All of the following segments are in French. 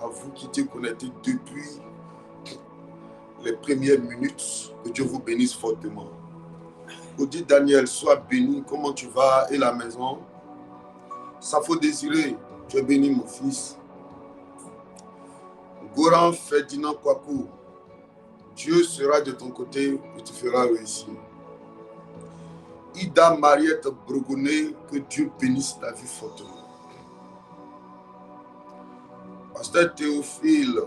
à vous qui étiez connectés depuis les premières minutes. Que Dieu vous bénisse fortement. Audit Daniel, sois béni. Comment tu vas et la maison? Ça faut désirer. Tu es béni, mon fils. Goran Ferdinand Kwaku, Dieu sera de ton côté et tu feras réussir. Ida Mariette Brogonet, que Dieu bénisse ta vie fortement. Pasteur Théophile,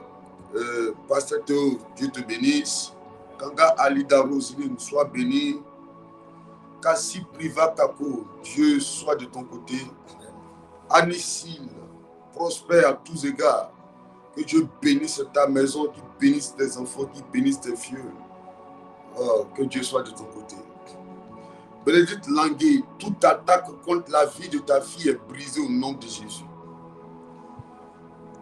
Pasteur Théo, Dieu te bénisse. Kanga Alida Roseline, sois béni. Kassi Priva Kako, Dieu soit de ton côté. Anicile, prospère à tous égards. Que Dieu bénisse ta maison, qu'il bénisse tes enfants, qu'il bénisse tes vieux. Oh, que Dieu soit de ton côté. Bénédicte Languet, toute attaque contre la vie de ta fille est brisée au nom de Jésus.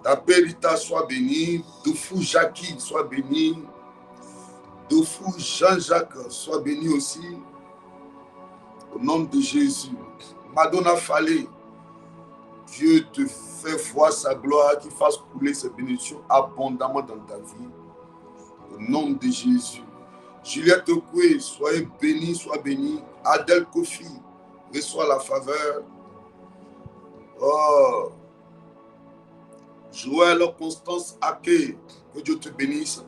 Ta Périta soit bénie. Dofou Jackie soit béni. Dofou Jean-Jacques soit béni aussi. Au nom de Jésus. Madonna Fallé, Dieu te fait voir sa gloire, qu'il fasse couler ses bénédictions abondamment dans ta vie. Au nom de Jésus. Juliette Okwe, soyez bénie, sois bénie. Adèle Kofi, reçois la faveur. Oh. Joël Constance Ake, que Dieu te bénisse.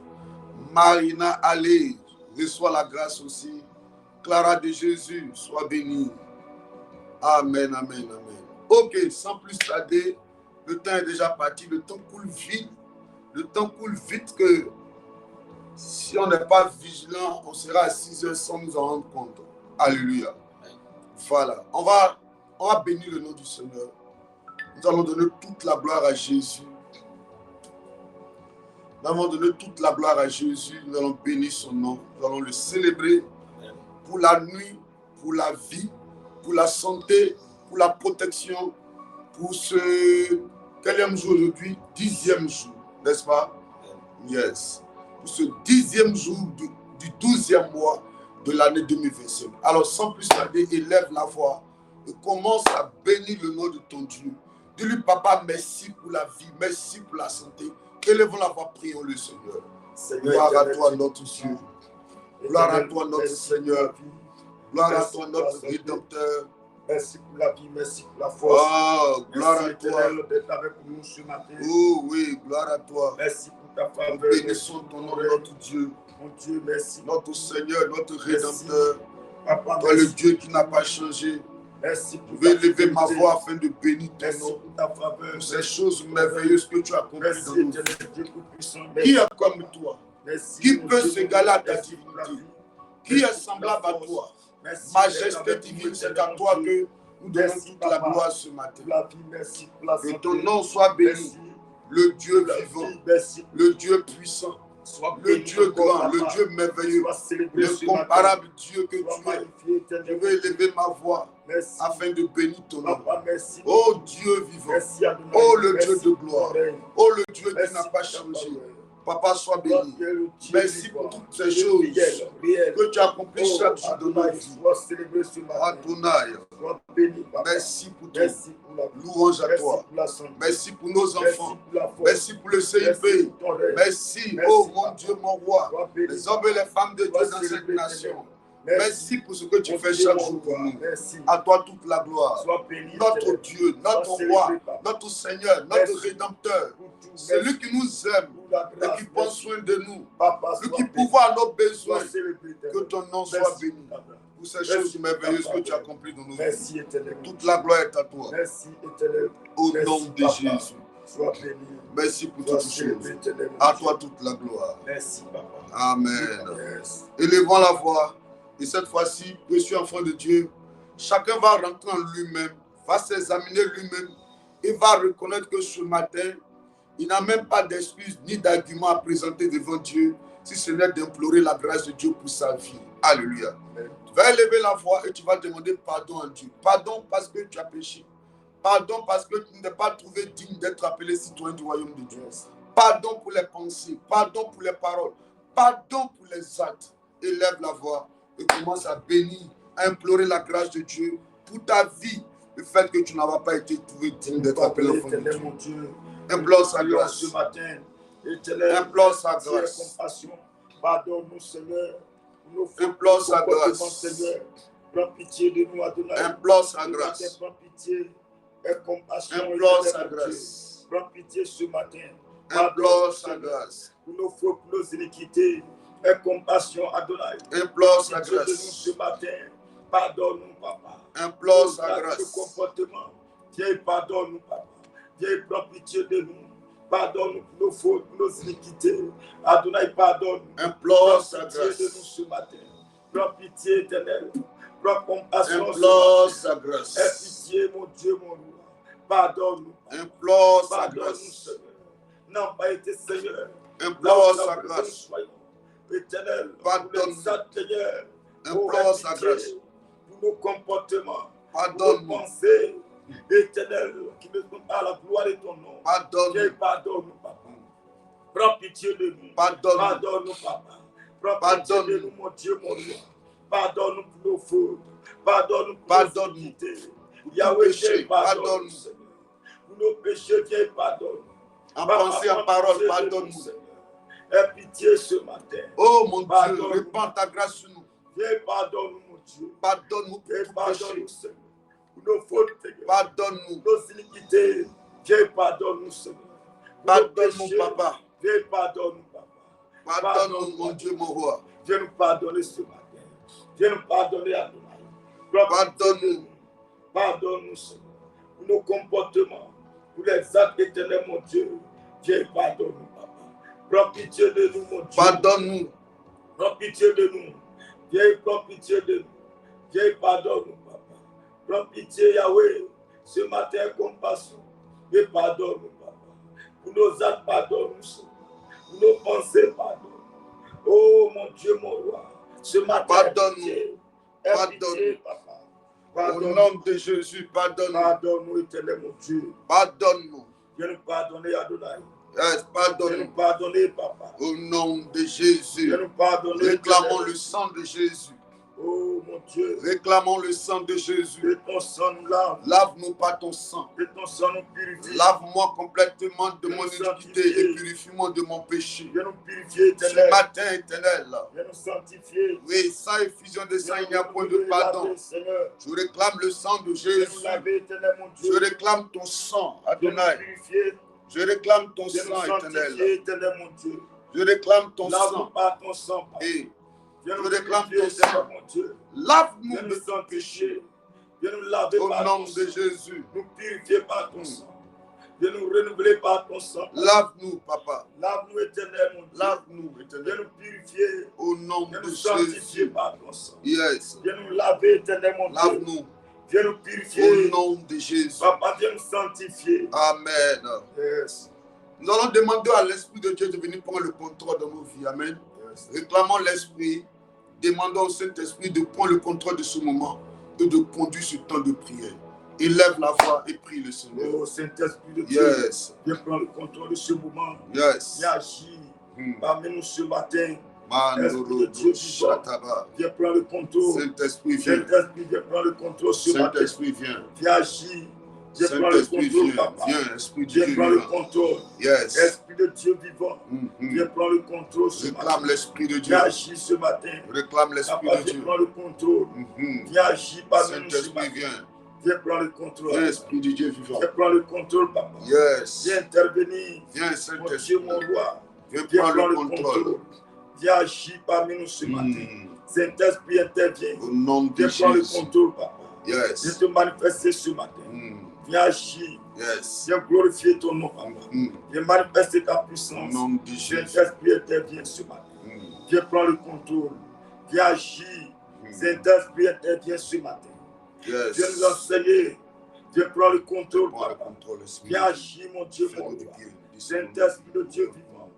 Marina Allé, reçois la grâce aussi. Clara de Jésus, sois bénie. Amen, amen, amen. Ok, sans plus tarder, le temps est déjà parti, le temps coule vite. Le temps coule vite que si on n'est pas vigilant, on sera à 6 heures sans nous en rendre compte. Alléluia. Voilà. On va bénir le nom du Seigneur. Nous allons donner toute la gloire à Jésus. Nous allons donner toute la gloire à Jésus. Nous allons bénir son nom. Nous allons le célébrer pour la nuit, pour la vie, pour la santé, pour la protection, pour ce quatrième jour aujourd'hui, 10e jour, n'est-ce pas? Yes. Pour ce 10e jour du 12e mois de l'année 2025. Alors, sans plus tarder, élève la voix et commence à bénir le nom de ton Dieu. Dis-lui, Papa, merci pour la vie, merci pour la santé. Élevons la voix, prions le Seigneur. Gloire à toi, notre Dieu. Gloire à toi, notre Seigneur. Gloire à toi, notre Rédempteur. Merci pour la vie, merci pour la force. Oh, gloire à toi. D'être avec nous ce matin. Oh oui, gloire à toi. Merci pour ta faveur. Nous bénissons ton nom, notre Dieu. Mon Dieu, merci. Notre Seigneur, notre Rédempteur. Papa, toi, le Dieu qui n'a pas changé. Merci pour je vais élever ma voix afin de bénir ton nom. Pour ta faveur. Pour ces choses merveilleuses que tu as accomplies dans nos vies. Qui est comme toi? Merci, qui peut s'égaler à ta merci divinité? Qui est semblable à toi? Majesté divine, c'est à toi que nous donnons toute la gloire ce matin. Que ton nom soit béni. Le Dieu vivant, le Dieu puissant, le Dieu grand, le Dieu merveilleux, l'incomparable Dieu que tu es. Je vais élever ma voix afin de bénir ton nom. Oh Dieu vivant, oh le Dieu de gloire, oh le Dieu qui n'a pas changé. Papa, sois béni. Merci pour toutes ces choses que tu as accomplies chaque jour de nos vies. Adonai, merci pour tout. Louange à toi. Merci pour nos enfants. Merci pour le CIP. Merci, oh mon Dieu, mon roi. Les hommes et les femmes de Dieu dans cette nation. Merci pour ce que tu fais chaque jour pour nous. À toi toute la gloire. Notre Dieu, notre roi, notre Seigneur, notre Rédempteur. Celui qui nous aime et qui prend soin de nous. Celui qui pourvoit à nos besoins. Que ton nom soit béni. Pour ces choses merveilleuses que tu as accomplies dans nos vies. Toute la gloire est à toi. Au nom de Jésus. Merci pour toutes choses. À toi toute la gloire. Amen. Élevons la voix. Et cette fois-ci, précieux enfant de Dieu, chacun va rentrer en lui-même, va s'examiner lui-même et va reconnaître que ce matin, il n'a même pas d'excuses ni d'arguments à présenter devant Dieu, si ce n'est d'implorer la grâce de Dieu pour sa vie. Alléluia. Tu vas élever la voix et tu vas demander pardon à Dieu. Pardon parce que tu as péché. Pardon parce que tu n'es pas trouvé digne d'être appelé citoyen du royaume de Dieu. Pardon pour les pensées, pardon pour les paroles, pardon pour les actes. Élève la voix et commence à bénir, à implorer la grâce de Dieu pour ta vie, le fait que tu n'avais pas été trouvé digne d'être appelé enfant de Dieu. Implore sa prions grâce. ce matin. Éternel, Implore sa pitié et grâce. compassion. Pardonne-nous, Seigneur. Nos fautes, Implore sa comportements, grâce. Seigneur. Prends pitié de nous, Adonai. Implore sa Ce matin, grâce. prends pitié et compassion. Implore Éternel, sa mon Dieu. grâce. Prends pitié ce matin. Implore sa grâce. Pour nos fautes, pour nos iniquités. Et compassion, Adonai. Implore sa Pitié de nous ce grâce. matin. Pardonne-nous, Papa. Implore Nos sa actes de grâce. comportement. Viens, pardonne-nous, Papa. Viens, prends pitié de nous. Pardonne-nous pour nos fautes, pour nos iniquités. Adonai, pardonne-nous. Implore sa Prends pitié de nous grâce. ce matin. Prends pitié, éternel. Prends compassion Implore ce sa matin. Aie grâce. pitié, mon Dieu, mon roi. Pardonne-nous. Implore sa Pardonne-nous, grâce. Seigneur. N'en pas été, Seigneur. Implore sa grâce. Éternel, Pardonne-nous. Seigneur. Implore sa grâce. Pour nos comportements, pour nos Pardonne-nous. pensées, éternel, qui ne sont pas à la gloire de ton nom. Pardonne-nous. Viens, pardonne-nous, Papa. Prends pitié de nous. Pardonne-nous. Pardonne-nous, Papa. Prends pitié Pardonne-nous. de nous, mon Dieu, mon roi. Pardonne-nous pour nos fautes. Pardonne-nous pour Pardonne-nous. nos iniquités. Pour Yahweh, tout péché, viens, pardonne-nous, pardonne-nous. Seigneur. Pour nos péchés, viens, pardonne-nous. En Papa, pensée, en prends parole, pitié de nous, pardonne-nous. Seigneur. Aie pitié ce matin. Oh mon Dieu, Pardonne-nous. répands ta grâce sur nous. Viens, pardonne-nous, mon Dieu. Pardonne-nous pour Viens, tout péché. pardonne-nous, Seigneur. Pour nos fautes, Seigneur. Pardonne-nous. Nos iniquités. Viens, pardonne-nous, Seigneur. Pour nos Pardonne-nous, péchés, Papa. Viens, pardonne-nous, Papa. Pardonne-nous, mon Dieu, mon roi. Viens nous pardonner ce matin. Viens nous pardonner, Adonai. Pardonne-nous. Pardonne-nous, Seigneur. Pour nos comportements, pour les actes éternels, mon Dieu. Viens, pardonne-nous, Papa. Prends pitié de nous, mon Dieu. Pardonne-nous. Prends pitié de nous. Viens, prends pitié de nous. Viens, pardonne-nous, Papa. Prends pitié, Yahweh. Ce matin, compassion. Viens, pardonne-nous, Papa. Pour nos actes, pardonne-nous, Seigneur. Pour nos pensées, pardonne. Oh, mon Dieu, mon roi. Ce matin, Pardonne-nous. pitié. Pardonne-nous. Pitié, Papa. Au Pardonne-nous. nom de Jésus, pardonne-nous. Pardonne-nous, éternel, mon Dieu. Pardonne-nous. Viens nous pardonner, Adonai. Yes, Viens nous pardonne-nous. pardonner, Papa. Au nom de Jésus. Viens nous pardonner. Réclamons éternel. le sang de Jésus. Oh, mon Dieu. Réclamons le sang de Jésus. Que ton sang nous lave. Lave-nous par ton sang. Que ton sang nous purifie. Lave-moi complètement de mon Viens nous iniquité sanctifier. et purifie-moi de mon péché. Viens nous purifier, Ce éternel. matin, éternel, Viens nous sanctifier. oui, sans effusion de sang, Viens il n'y a nous point de pardon. laver, Seigneur. Je réclame le sang de Viens Jésus. nous laver, éternel, mon Je Dieu. réclame ton sang, Viens nous Adonai. purifier. Je réclame ton Viens nous sang, éternel. sanctifier, éternel, mon Dieu. Je réclame ton Lave-nous sang. par ton sang, Papa. Et Viens je nous réclame purifier, ton sang. éternel, mon Dieu. lave-nous Viens de nous tout péché. sanctifier. Viens nous laver Au par nom ton de sang. Jésus. Nous purifier par ton sang. Viens nous renouveler par ton sang. Lave-nous, Papa. Lave-nous, éternel, mon Dieu. Lave-nous, Viens éternel. nous purifier. Au nom Viens de nous sanctifier Jésus. par ton sang. Yes. Viens nous laver, éternel, mon Dieu. Lave-nous. Viens nous Au purifier. nom de Jésus. Papa, viens nous sanctifier. Amen. Yes. Nous allons demander à l'Esprit de Dieu de venir prendre le contrôle de nos vies. Amen. Yes. Réclamons l'Esprit. Demandons au Saint-Esprit de prendre le contrôle de ce moment et de conduire ce temps de prière. Élève la voix et prie le Seigneur. Oh, Saint-Esprit de Dieu. Yes. Viens prendre le contrôle de ce moment. Yes. Viens agir Hmm. parmi nous ce matin. Mandoro Shataba. Viens prendre le contrôle. Saint-Esprit, viens. Saint-Esprit, viens prendre le contrôle ce matin. Saint-Esprit, viens. Viens agir. Viens prendre le Saint-Esprit, contrôle, viens. papa. Viens, Esprit de Viens Dieu. prendre le Viens. contrôle. Yes. Esprit de Dieu vivant. Mhm. Viens prendre le contrôle ce Réclame matin. l'Esprit de Dieu. Viens agir ce matin. Réclame l'Esprit Papa, de viens Dieu. prendre le contrôle. Mhm. Viens agir parmi nous ce Saint-Esprit, matin. viens. Viens prendre le contrôle. Viens, Esprit de Dieu vivant. Viens prendre le contrôle, papa. Yes. Viens intervenir. Viens, Mon Saint-Esprit. Dieu, mon roi. Viens Viens prendre prendre le le contrôle. contrôle. Viens agir parmi nous ce matin. Mhm. Saint-Esprit intervient. Au nom de Viens prendre le Jésus. contrôle, papa. Viens Yes. te manifester ce matin. Mhm. Viens agir. Yes. Viens glorifier ton nom, papa. Mhm. Viens manifester ta Au puissance. nom de Jésus. Saint-Esprit intervient ce matin. Mhm. Viens prendre le contrôle. Viens agir. Mhm. Saint-Esprit intervient ce matin. Yes. Viens nous enseigner. Viens prendre le contrôle, Prends le papa. contrôle, Esprit. Viens agir, mon Dieu, mon Fais-nous de roi. guérir. Saint-Esprit de Dieu vivant.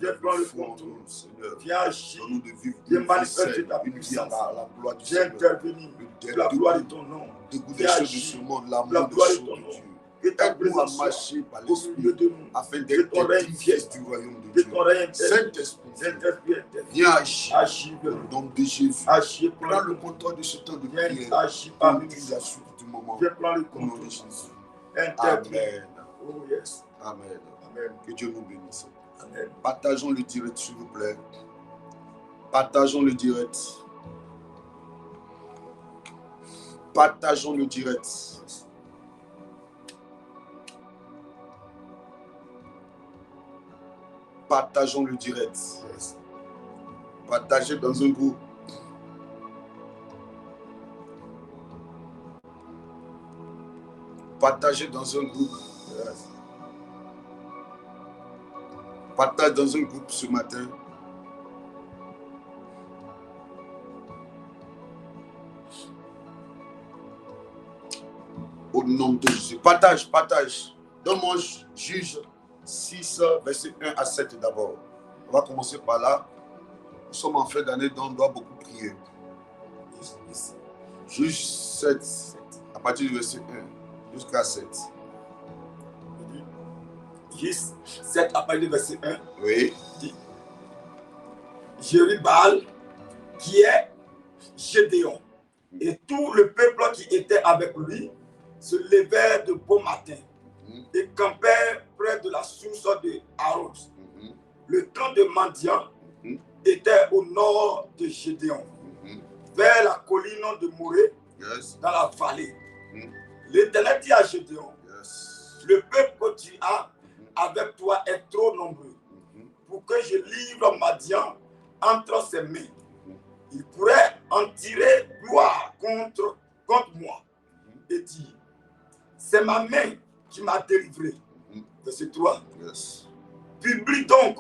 Viens prendre le Foi en contrôle. nous, Seigneur. Viens agir. Donne-nous de vivre Viens une vie manifester saine, ta une vie à puissance. la gloire du Viens Seigneur. intervenir. Le La gloire de dégoût ton nom. des Viens choses de agir. ce monde, La l'amour de gloire de ce ton de nom. Dieu. Que ta Aide-nous à présence soit marcher par au milieu l'Esprit de nous. afin Que d'être ton des règne dignes fils vienne. du royaume de Que Dieu. ton règne intervienne. Saint-Esprit, Saint-Esprit intervient. viens agir Agis, au nom de Jésus. agis, Prends le contrôle de ce temps de viens prière. agir parmi Conduis nous. la suite du moment. Viens prendre le Au nom de contrôle. Jésus. Interviens. Amen. Oh yes. Amen. Que Dieu nous bénisse. Amen. Partageons le direct, s'il vous plaît. Partageons le direct. Partageons le direct. Partageons le direct. Partagez dans un groupe. Partagez dans un groupe. Partage dans un groupe ce matin. Au nom de Jésus. Partage, partage. Donne-moi Juge 6, verset 1 à 7 d'abord. On va commencer par là. Nous sommes en fin d'année, donc on doit beaucoup prier. Juge 7, à partir du verset 1 jusqu'à 7. Juge 7 à partir du verset 1. Oui. Dit Jérubal, qui est Gédéon, et tout le peuple qui était avec lui se levèrent de bon matin et campèrent près de la source de Haros. Le camp de Madian était au nord de Gédéon, vers la colline de Morée, dans la vallée. L'Éternel dit à Gédéon, le peuple que tu as avec toi est trop nombreux pour que je livre Madian entre ses mains. Il pourrait en tirer gloire contre moi et dire, c'est ma main qui m'a délivré. Verset 3. Publie donc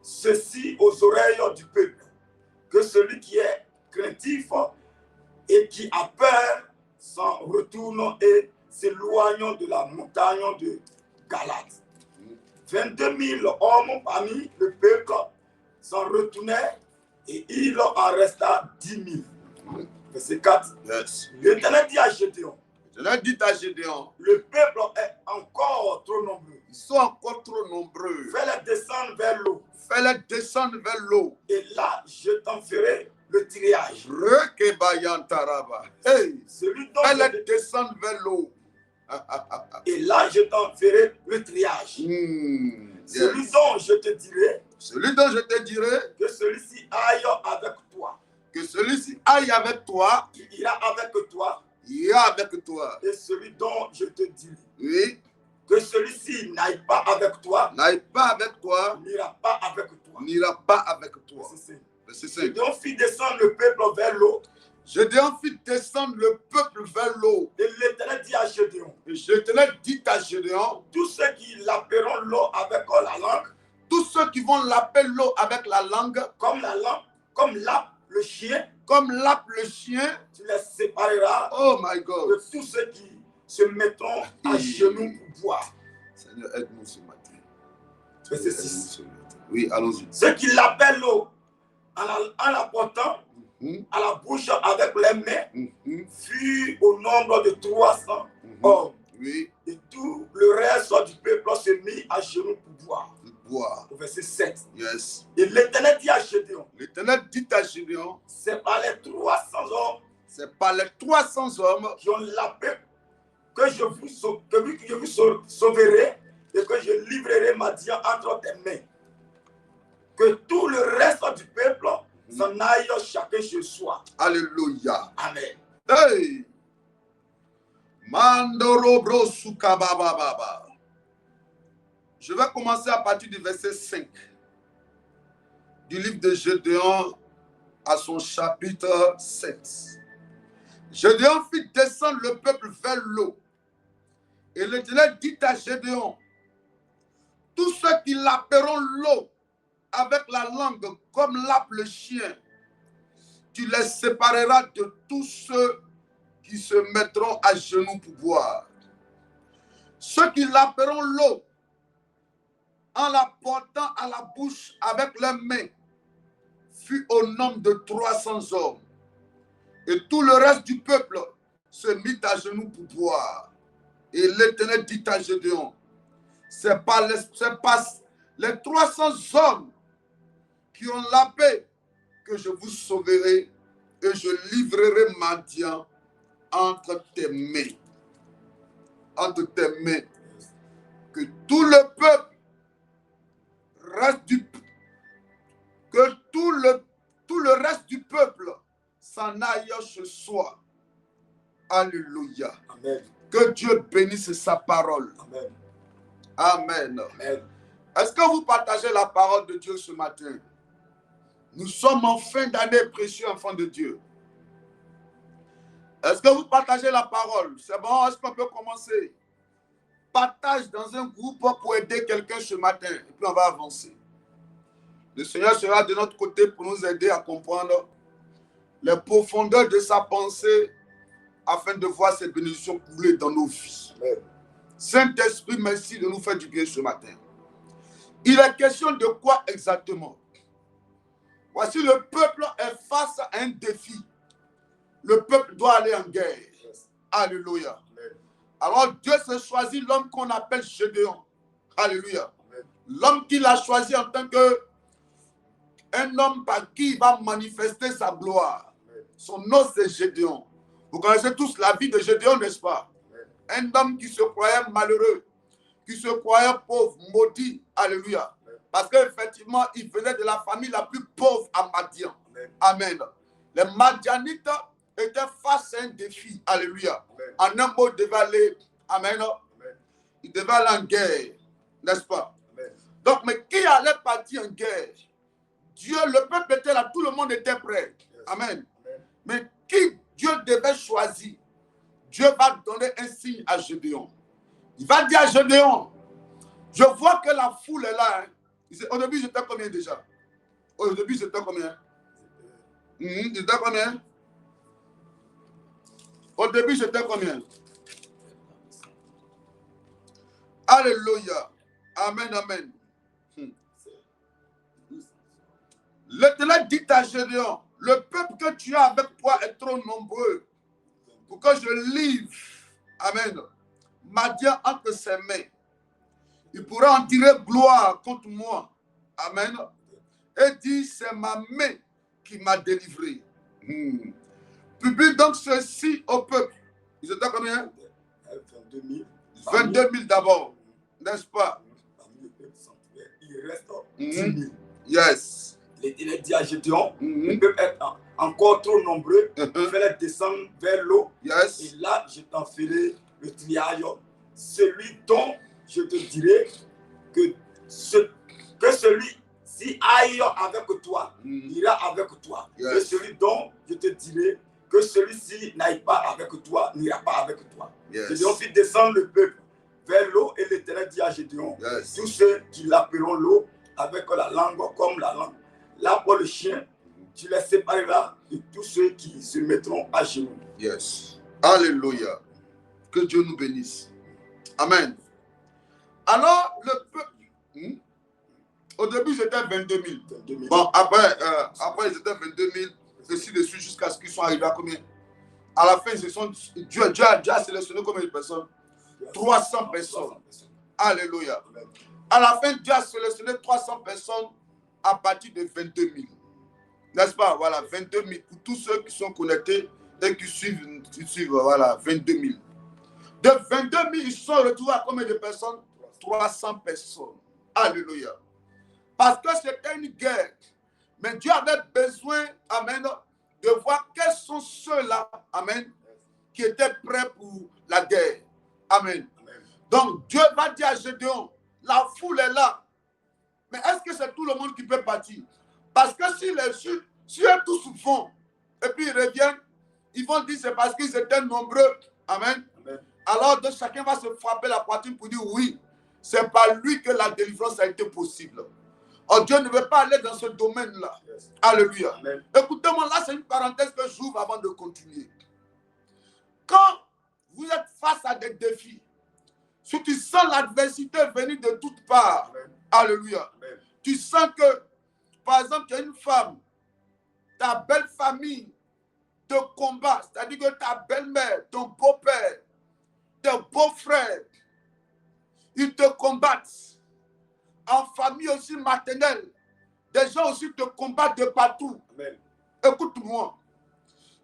ceci aux oreilles du peuple, que celui qui est craintif et qui a peur s'en retourne et s'éloigne de la montagne de Galate. 22 000 hommes parmi le peuple s'en retournaient et il en resta 10 000. Verset 4. L'Éternel dit à Gédéon, le peuple est encore trop nombreux. Ils sont encore trop nombreux. Fais-les descendre vers l'eau. Fais-les descendre vers l'eau. Et là, je t'en ferai le tirage. Hey. Celui dont Fais-les descendre vers l'eau. Et là, je t'en ferai le triage. Celui dont je te dirai. Que celui-ci aille avec toi. Que celui-ci aille avec toi. Qui ira avec toi. Et celui dont je te dirai. Oui. Que celui-ci n'aille pas avec toi. N'ira pas avec toi. Verset 5. Gédéon fit descendre le peuple vers l'eau. Gédéon fit descendre le peuple vers l'eau. Et l'Éternel dit à Gédéon. Tous ceux qui laperont l'eau avec la langue. Tous ceux qui vont laper l'eau avec la langue. Comme lappe le chien. Tu les sépareras. Oh my God. De tous ceux qui se mettront à genoux pour boire. Seigneur, aide-nous ce matin. Verset 6. Oui, allons-y. Ceux qui l'appellent l'eau en la portant à la bouche avec les mains furent au nombre de 300 hommes. Oui. Et tout le reste du peuple se mit à genoux pour boire. Au verset 7. Yes. Et l'Éternel dit à Gédéon. C'est par les 300 hommes. C'est par les 300 hommes qui ont lapé que je vous sauverai et que je livrerai Madian entre tes mains. Que tout le reste du peuple s'en aille chacun chez soi. Alléluia. Amen. Hey. Mandorobro sukabababa. Je vais commencer à partir du verset 5 du livre de Gédéon à son chapitre 7. Gédéon fit descendre le peuple vers l'eau. Et l'Éternel dit à Gédéon, tous ceux qui laperont l'eau avec la langue comme lappe le chien, tu les sépareras de tous ceux qui se mettront à genoux pour boire. Ceux qui laperont l'eau en la portant à la bouche avec leurs mains fut au nombre de 300 hommes. Et tout le reste du peuple se mit à genoux pour boire. Et l'Éternel dit à Gédéon, c'est pas les 300 hommes qui ont lapé que je vous sauverai et je livrerai Madian entre tes mains. Entre tes mains. Que tout le peuple que tout le reste du peuple s'en aille chez soi. Alléluia. Amen. Que Dieu bénisse sa parole. Amen. Amen. Amen. Est-ce que vous partagez la parole de Dieu ce matin? Nous sommes en fin d'année, précieux enfants de Dieu. Est-ce que vous partagez la parole? C'est bon, est-ce qu'on peut commencer? Partage dans un groupe pour aider quelqu'un ce matin. Et puis on va avancer. Le Seigneur sera de notre côté pour nous aider à comprendre les profondeurs de sa pensée afin de voir ces bénédictions couler dans nos vies. Saint-Esprit, merci de nous faire du bien ce matin. Il est question de quoi exactement? Voici, le peuple est face à un défi. Le peuple doit aller en guerre. Alléluia. Alors Dieu s'est choisi l'homme qu'on appelle Gédéon. Alléluia. L'homme qu'il a choisi en tant que un homme par qui il va manifester sa gloire. Son nom c'est Gédéon. Vous connaissez tous la vie de Gédéon, n'est-ce pas? Un homme qui se croyait malheureux, qui se croyait pauvre, maudit. Alléluia. Parce qu'effectivement, il venait de la famille la plus pauvre à Madian. Amen. Les Madianites étaient face à un défi. Alléluia. En un mot, ils devaient aller. Amen. Ils devaient aller en guerre. N'est-ce pas? Donc, mais qui allait partir en guerre? Dieu, le peuple était là, tout le monde était prêt. Amen. Mais qui Dieu devait choisir? Dieu va donner un signe à Gédéon. Il va dire à Gédéon, je vois que la foule est là. Hein. Au début, j'étais combien déjà? Au début, j'étais combien? J'étais combien? Au début, j'étais combien? Alléluia. Amen, amen. L'Éternel dit à Gédéon, le peuple que tu as avec toi est trop nombreux pour que je livre, amen, Madian entre ses mains. Il pourra en tirer gloire contre moi. Amen. Et dit, c'est ma main qui m'a délivré. Publie donc ceci au peuple. Ils étaient combien? 22 000. 22 000 d'abord. N'est-ce pas? Il reste 10 000. Yes. Il dit à Gédéon, le peuple est encore trop nombreux. Fais-les descendre vers l'eau. Yes. Et là, je t'en ferai le triage. Celui dont je te dirai que celui-ci aille avec toi, ira avec toi. Yes. Et celui dont je te dirai que celui-ci n'aille pas avec toi, n'ira pas avec toi. Yes. Gédéon fit descendre le peuple vers l'eau et l'Éternel dit à Gédéon, yes, tous ceux qui l'appelleront l'eau avec la langue comme la langue, là pour le chien, tu les sépareras de tous ceux qui se mettront à genoux. Yes. Alléluia. Que Dieu nous bénisse. Amen. Alors, le peuple, au début, c'était 22 000. Bon, après, ils étaient 22 000, ainsi de suite, jusqu'à ce qu'ils soient arrivés à combien? À la fin, Dieu a sélectionné combien de personnes? 300 personnes. Alléluia. À la fin, Dieu a sélectionné 300 personnes à partir de 22 000. N'est-ce pas? Voilà, 22 000. Pour tous ceux qui sont connectés et qui suivent, voilà, 22 000. De 22 000, ils sont retrouvés à combien de personnes? 300 personnes. Alléluia. Parce que c'était une guerre. Mais Dieu avait besoin, amen, de voir quels sont ceux-là, amen, qui étaient prêts pour la guerre. Amen. Donc Dieu va dire à Gédéon, la foule est là. Mais est-ce que c'est tout le monde qui peut partir? Parce que si eux tous vont, et puis ils reviennent, ils vont dire c'est parce qu'ils étaient nombreux. Amen. Amen. Alors donc, chacun va se frapper la poitrine pour dire oui, c'est par lui que la délivrance a été possible. Oh, Dieu ne veut pas aller dans ce domaine-là. Yes. Alléluia. Écoutez-moi, là c'est une parenthèse que j'ouvre avant de continuer. Quand vous êtes face à des défis, si tu sens l'adversité venir de toutes parts, amen, alléluia, amen, tu sens que, par exemple, tu as une femme, ta belle famille te combat, c'est-à-dire que ta belle-mère, ton beau-père, tes beaux-frères, ils te combattent. En famille aussi maternelle, des gens aussi te combattent de partout. Écoute-moi,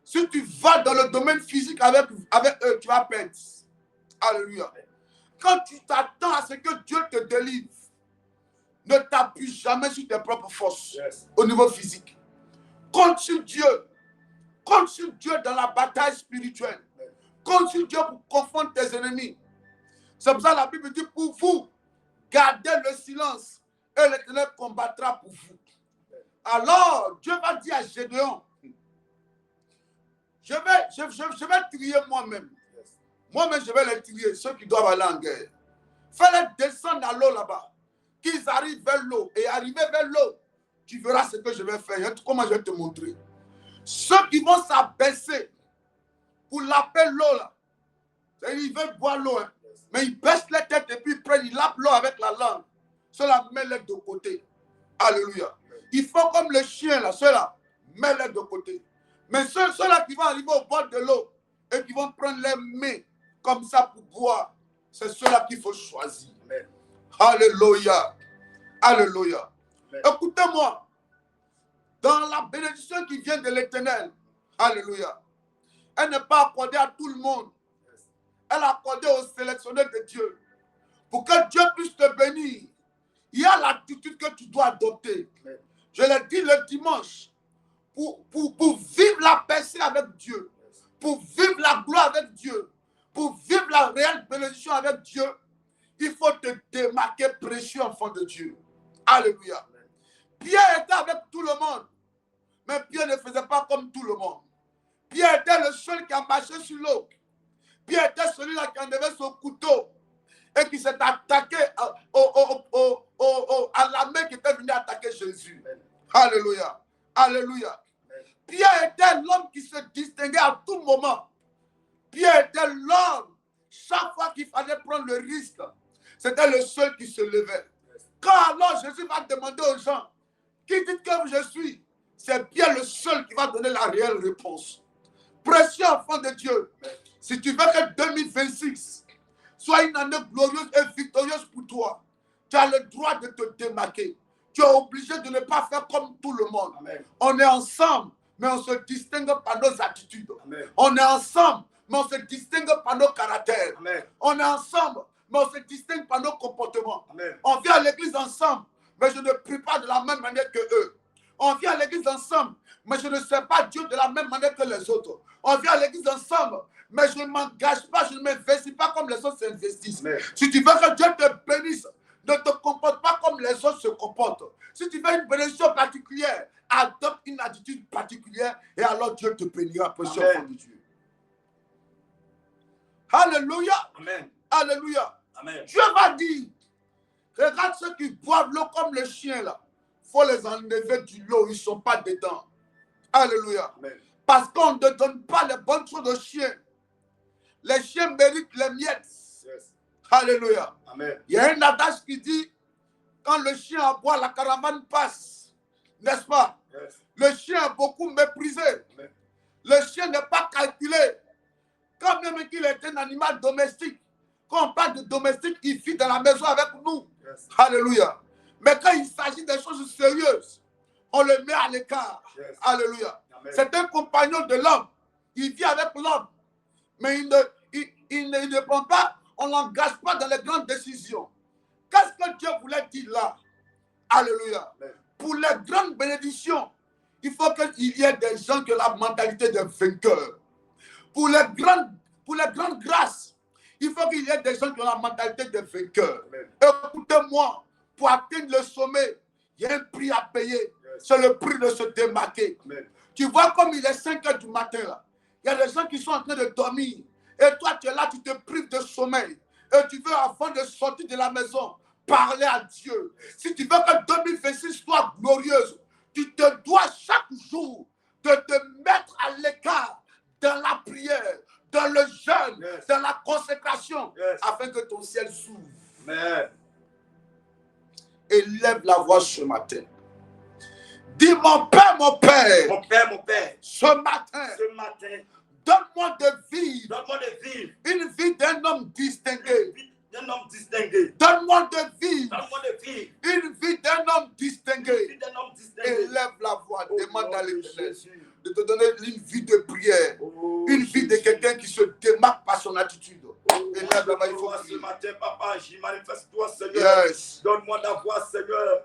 si tu vas dans le domaine physique avec eux, tu vas perdre. Alléluia. Quand tu t'attends à ce que Dieu te délivre, Ne t'appuie jamais sur tes propres forces Yes. au niveau physique. Compte sur Dieu. Compte sur Dieu dans la bataille spirituelle. Compte sur Dieu pour confondre tes ennemis. C'est pour ça que la Bible dit pour vous, gardez le silence et l'Éternel combattra pour vous. Alors, Dieu va dire à Gédéon, je vais trier moi-même. Moi-même, je vais les trier, ceux qui doivent aller en guerre. Fais-les descendre à l'eau là-bas. Qu'ils arrivent vers l'eau. Et arriver vers l'eau, tu verras ce que je vais faire. Comment je vais te montrer. Ceux qui vont s'abaisser pour laver l'eau là, ils veulent boire l'eau, hein. Mais ils baissent les têtes et puis ils lavent l'eau avec la langue. Ceux-là, mets-les de côté. Alléluia. Ils font comme les chiens là, ceux-là, mets-les de côté. Mais ceux-là qui vont arriver au bord de l'eau et qui vont prendre les mains comme ça pour boire, c'est ceux-là qu'il faut choisir. Amen. Alléluia. Alléluia. Écoutez-moi. Dans la bénédiction qui vient de l'Éternel, alléluia, elle n'est pas accordée à tout le monde. Elle est accordée aux sélectionnés de Dieu. Pour que Dieu puisse te bénir, il y a l'attitude que tu dois adopter. Amen. Je l'ai dit le dimanche. Pour vivre la paix avec Dieu, pour vivre la gloire avec Dieu, pour vivre la réelle bénédiction avec Dieu, il faut te démarquer précieux enfant de Dieu. Alléluia. Pierre était avec tout le monde, mais Pierre ne faisait pas comme tout le monde. Pierre était le seul qui a marché sur l'eau. Pierre était celui-là qui en avait son couteau et qui s'est attaqué à la main qui était venue attaquer Jésus. Alléluia. Alléluia. Pierre était l'homme qui se distinguait à tout moment. Pierre était l'homme, chaque fois qu'il fallait prendre le risque, c'était le seul qui se levait. Quand alors Jésus va demander aux gens, qui dit que je suis? C'est Pierre le seul qui va donner la réelle réponse. Précieux enfant de Dieu, si tu veux que 2026 soit une année glorieuse et victorieuse pour toi, tu as le droit de te démarquer. Tu es obligé de ne pas faire comme tout le monde. Amen. On est ensemble, mais on se distingue par nos attitudes. Amen. On est ensemble, mais on se distingue par nos caractères. Amen. On est ensemble, mais on se distingue par nos comportements. Amen. On vient à l'église ensemble, mais je ne prie pas de la même manière que eux. On vient à l'église ensemble, mais je ne sers pas Dieu de la même manière que les autres. On vient à l'église ensemble, mais je ne m'engage pas, je ne m'investis pas comme les autres s'investissent. Amen. Si tu veux que Dieu te bénisse, ne te comporte pas comme les autres se comportent. Si tu veux une bénédiction particulière, adopte une attitude particulière et alors Dieu te bénira, précieux enfant de Dieu. Alléluia. Amen. Alléluia. Amen. Dieu va dire, regarde ceux qui boivent l'eau comme les chiens là. Il faut les enlever du lot, ils ne sont pas dedans. Alléluia. Amen. Parce qu'on ne donne pas les bonnes choses aux chiens. Les chiens méritent les miettes. Yes. Alléluia. Amen. Il y a un adage qui dit, quand le chien aboie, la caravane passe. N'est-ce pas? Yes. Le chien est beaucoup méprisé. Amen. Le chien n'est pas calculé. Quand même qu'il est un animal domestique, quand on parle de domestique, il vit dans la maison avec nous. Yes. Alléluia. Mais quand il s'agit des choses sérieuses, on le met à l'écart. Yes. Alléluia. C'est un compagnon de l'homme. Il vit avec l'homme. Mais il ne prend pas, on ne l'engage pas dans les grandes décisions. Qu'est-ce que Dieu voulait dire là? Alléluia. Amen. Pour les grandes bénédictions, il faut qu'il y ait des gens qui ont la mentalité de vainqueur. Pour les grandes grâces, il faut qu'il y ait des gens qui ont la mentalité de vainqueur. Écoutez-moi, pour atteindre le sommet, il y a un prix à payer. Yes. C'est le prix de se démarquer. Amen. Tu vois comme il est 5 heures du matin là. Il y a des gens qui sont en train de dormir. Et toi, tu es là, tu te prives de sommeil. Et tu veux, avant de sortir de la maison, parler à Dieu. Si tu veux que 2026 soit glorieuse, tu te dois chaque jour de te mettre à l'écart dans la prière, dans le jeûne, yes, dans la consécration, yes, afin que ton ciel s'ouvre. Amen. Élève la voix ce matin. Dis mon Père, mon Père. Mon Père, mon Père. Ce matin. Donne-moi de vivre. Une vie d'un homme distingué. Donne-moi de vivre. Une vie d'un homme distingué. Élève la voix. Demande à l'Éternel de te donner une vie de prière. Une vie de quelqu'un qui se démarque par son attitude. Élève la voix. Il faut ce matin, papa, j'y manifeste-toi, Seigneur. Yes. Donne-moi la voix, Seigneur.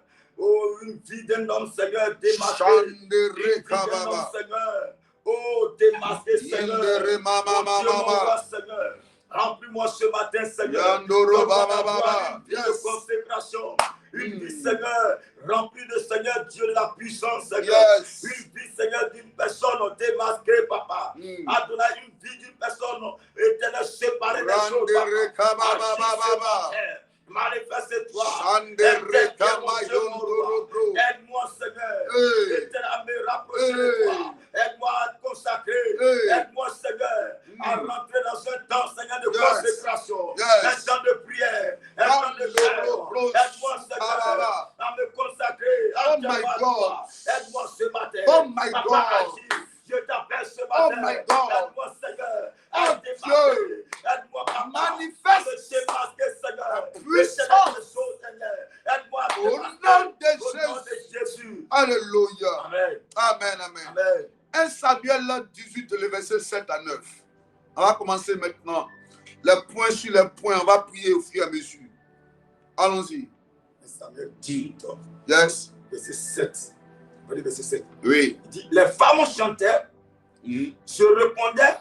une vie d'un homme, Seigneur, démasqué. Une vie d'un homme, Seigneur. Oh, démasqué, Seigneur. Oh, Dieu, mon roi, Seigneur. Remplis-moi ce matin, Seigneur. Une vie de consécration. Une vie, Seigneur, remplie de Seigneur Dieu de la puissance, Seigneur. Une vie, Seigneur, d'une personne démasquée, Papa. Adonai, une vie d'une personne éternelle séparée des choses, Papa. Manifeste-toi. Aide-moi, Seigneur. Éternel, à me rapprocher de toi. Aide-moi à te consacrer. Aide-moi, Seigneur, à rentrer dans un temps, Seigneur, de consécration. Un temps de prière. Un temps de chair. Aide-moi, Seigneur, à me consacrer. À toi. Aide-moi ce matin. Papa, agis. Je t'appelle ce matin. Aide-moi, Seigneur, à démarquer. Aide-moi, Papa, manifeste à me démarquer, Seigneur. Puissance. Aide-moi à démarquer. Au nom de Jésus. Alléluia. Amen. Amen, amen. Amen. 1 Samuel 18, le verset 7 à 9. On va commencer maintenant. Les points sur les points, on va prier au fur et à mesure. Allons-y. 1 Samuel 18. Yes. Verset 7. Verset 7. Oui. Il dit, les femmes chantaient, se répondaient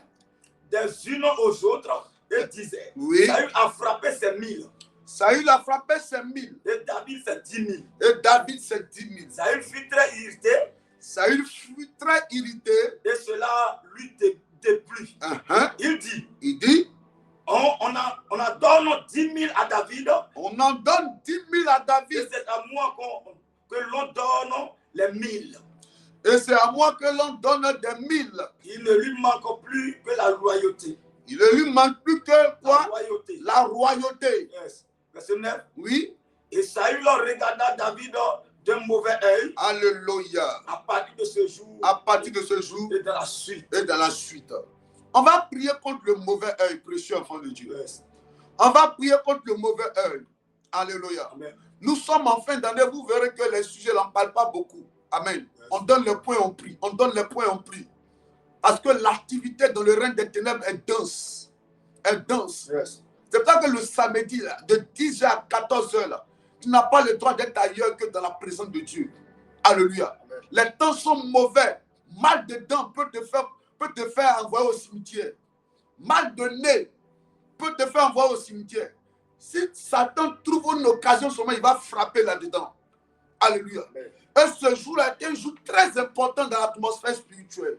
des unes aux autres et disaient, oui. Saül a frappé ses 1000. Saül a frappé ses 1000. Et David ses 10 000. Et David ses 10 000. Saül fut très irrité. Saül fut très irrité. Et cela lui déplut. Il dit, on en donne 10 000 à David. On en donne 10 000 à David. Et c'est à moi que l'on donne les 1000. Et c'est à moi que l'on donne des 1000. Il ne lui manque plus que la loyauté. Il ne lui manque plus que quoi? La royauté. La royauté. Yes. Verset 9. Oui. Et Saül regarda David d'un mauvais œil. Alléluia. À partir de ce jour. À partir de ce jour. Et dans la suite. Et dans la suite. On va prier contre le mauvais œil, précieux enfant de Dieu. Yes. On va prier contre le mauvais œil. Alléluia. Amen. Nous sommes en fin d'année, vous verrez que les sujets n'en parlent pas beaucoup. Amen. Yes. On donne les points, on prie. On donne les points, on prie. Parce que l'activité dans le règne des ténèbres est dense. Est dense. Yes. C'est pour ça que le samedi, là, de 10h à 14h, là, tu n'as pas le droit d'être ailleurs que dans la présence de Dieu. Alléluia. Amen. Les temps sont mauvais. Mal de dents peut te faire envoyer au cimetière. Mal de nez peut te faire envoyer au cimetière. Si Satan trouve une occasion, seulement il va frapper là-dedans. Alléluia. Amen. Et ce jour-là est un jour très important dans l'atmosphère spirituelle.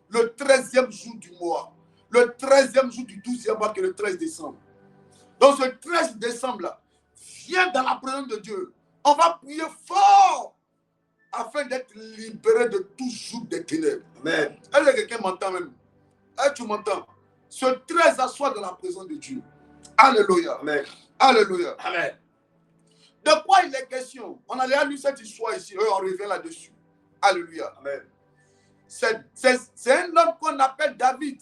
Le 13e jour du mois. Le 13e jour du 12e mois, qui est le 13 décembre. Donc ce 13 décembre-là, viens dans la présence de Dieu. On va prier fort afin d'être libéré de tout joug des ténèbres. Amen. Est-ce que quelqu'un m'entend même? Est-ce que tu m'entends? Ce 13 assoit dans la présence de Dieu. Alléluia. Amen. Alléluia. Amen. De quoi il est question? On a déjà lu cette histoire ici. On revient là-dessus. Alléluia. Amen. C'est un homme qu'on appelle David.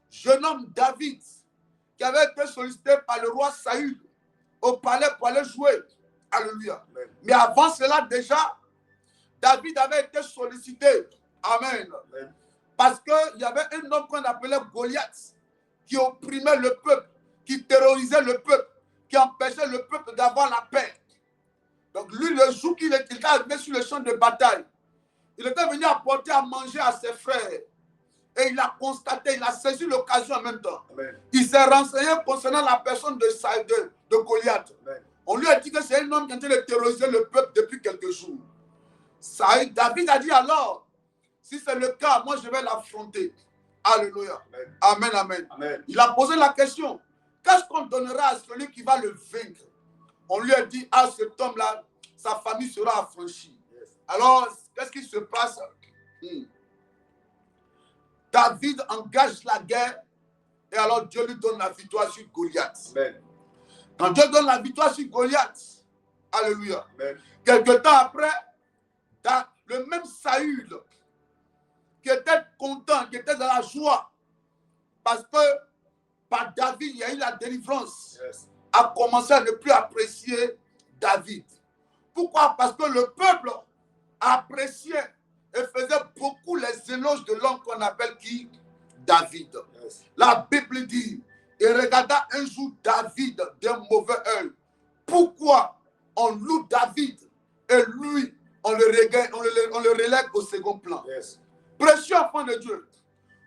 Jeune homme David, qui avait été sollicité par le roi Saül au palais pour aller jouer. Alléluia. Amen. Mais avant cela, déjà, David avait été sollicité. Amen. Amen. Parce qu'il y avait un homme qu'on appelait Goliath, qui opprimait le peuple, qui terrorisait le peuple, qui empêchait le peuple d'avoir la paix. Donc lui, le jour qu'il était arrivé sur le champ de bataille, il était venu apporter à manger à ses frères. Et il a constaté, il a saisi l'occasion en même temps. Amen. Il s'est renseigné concernant la personne de Goliath. Amen. On lui a dit que c'est un homme qui est en train de terroriser le peuple depuis quelques jours. David a dit alors, si c'est le cas, moi je vais l'affronter. Alléluia. Amen. Amen, amen. Amen. Il a posé la question, qu'est-ce qu'on donnera à celui qui va le vaincre? On lui a dit, à cet homme-là, sa famille sera affranchie. Yes. Alors, qu'est-ce qui se passe? David engage la guerre et alors Dieu lui donne la victoire sur Goliath. Amen. Quand Dieu donne la victoire sur Goliath, alléluia. Amen. Quelque temps après, le même Saül qui était content, qui était dans la joie, parce que par David, il y a eu la délivrance, yes, a commencé à ne plus apprécier David. Pourquoi? Parce que le peuple appréciait et faisait beaucoup les éloges de l'homme qu'on appelle qui? David. Yes. La Bible dit, et regarda un jour David d'un mauvais œil. Pourquoi on loue David et lui, on le relègue au second plan. Yes. Précieux enfant de Dieu,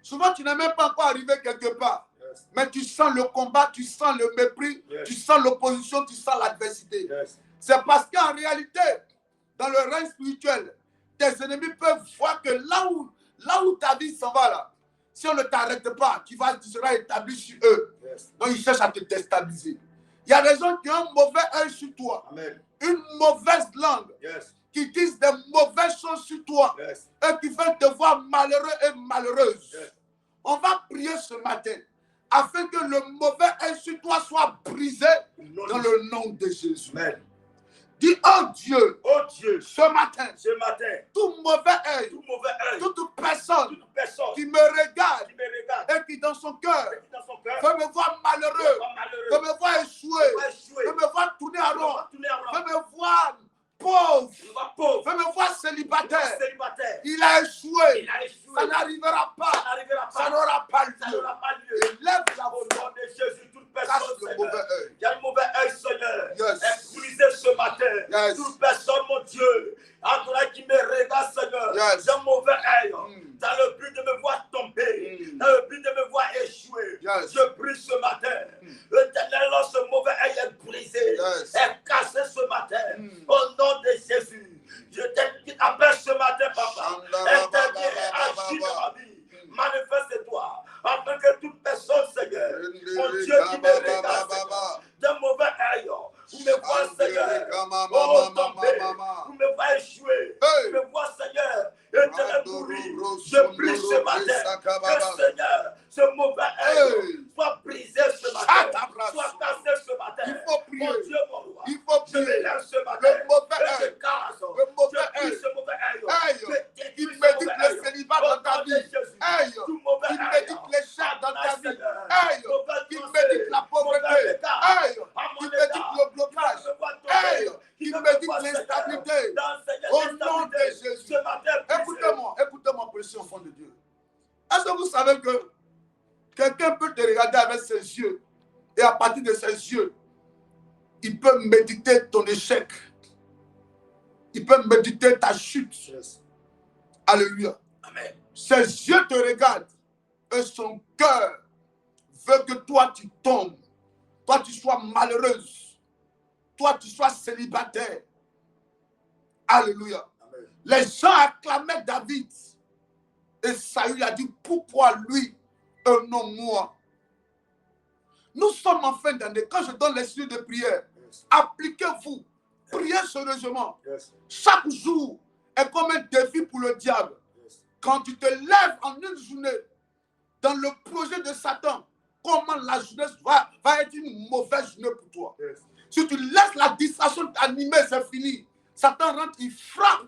souvent tu n'es même pas encore arrivé quelque part, Yes. mais tu sens le combat, tu sens le mépris, Yes. tu sens l'opposition, tu sens l'adversité. Yes. C'est parce qu'en réalité, dans le règne spirituel, tes ennemis peuvent voir que là où ta vie s'en va là, si on ne t'arrête pas, tu seras établi sur eux. Yes. Donc ils cherchent à te déstabiliser. Il y a des gens qui ont un mauvais œil sur toi, Amen. une mauvaise langue, Yes. qui disent des mauvaises choses sur toi, Yes. et qui veulent te voir malheureux et malheureuse. Yes. On va prier ce matin afin que le mauvais œil sur toi soit brisé dans le nom de Jésus. Amen. Dis, oh Dieu, Oh Dieu, ce matin, tout mauvais œil, toute personne qui me regarde et qui dans son cœur veut me voir malheureux, veut me voir échouer, veut me voir tourner en rond, veut me voir pauvre, veut me voir célibataire. Il a échoué. Ça n'arrivera pas. Ça n'aura pas lieu. Et lève la voix. de Jésus, toute Cache personne, le mauvais œil. qui a le mauvais œil, Seigneur, Yes. est brisé ce matin. Yes. Toute personne, mon Dieu, en toi qui me regarde, Seigneur, Yes. j'ai un mauvais œil, Mm. dans le but de me voir tomber, Mm. dans le but de me voir échouer. Yes. Je prie ce matin. Éternel, ce mauvais œil est brisé, Yes. est cassé ce matin. Mm. Au nom de Jésus, je t'appelle ce matin, Papa. Interviens et agis dans ma vie. Manifeste-toi, afin que toute personne, Seigneur, mon Dieu qui me regarde, Seigneur, d'un mauvais œil, vous me voyez, Seigneur, oh tomber, vous me voyez échouer, vous me voyez, Seigneur, éternel pourri. Je prie ce matin que, Seigneur, ce mauvais œil soit brisé ce matin, soit cassé ce matin. Il faut prier. Mon Dieu, mon roi, Il faut je me prier. lève ce matin, Le mauvais et je œil. casse, Le mauvais je prie œil. ce mauvais œil, Œil. je détruis Il ce médite mauvais le œil. célibat dans ta vie. Œil. Tout mauvais Il œil. médite l'échec dans ta vie. Œil. Il médite la pauvreté. Œil. Il médite le blocage. Œil. Il médite l'instabilité. Au nom de Jésus. Écoutez-moi, précieux enfant de Dieu. Est-ce que vous savez que quelqu'un peut te regarder avec ses yeux et à partir de ses yeux, il peut méditer ton échec. Il peut méditer ta chute. Yes. Alléluia. Amen. Ses yeux te regardent et son cœur veut que toi tu tombes, toi tu sois malheureuse, toi tu sois célibataire. Alléluia. Amen. Les gens acclamaient David et Saül a dit pourquoi lui et non moi. Nous sommes en fin d'année. Quand je donne les signes de prière, Yes. appliquez-vous, priez sérieusement. Yes. Chaque jour est comme un défi pour le diable. Yes. Quand tu te lèves en une journée dans le projet de Satan, comment la journée va être une mauvaise journée pour toi. Yes. Si tu laisses la distraction t'animer, c'est fini. Satan rentre, il frappe.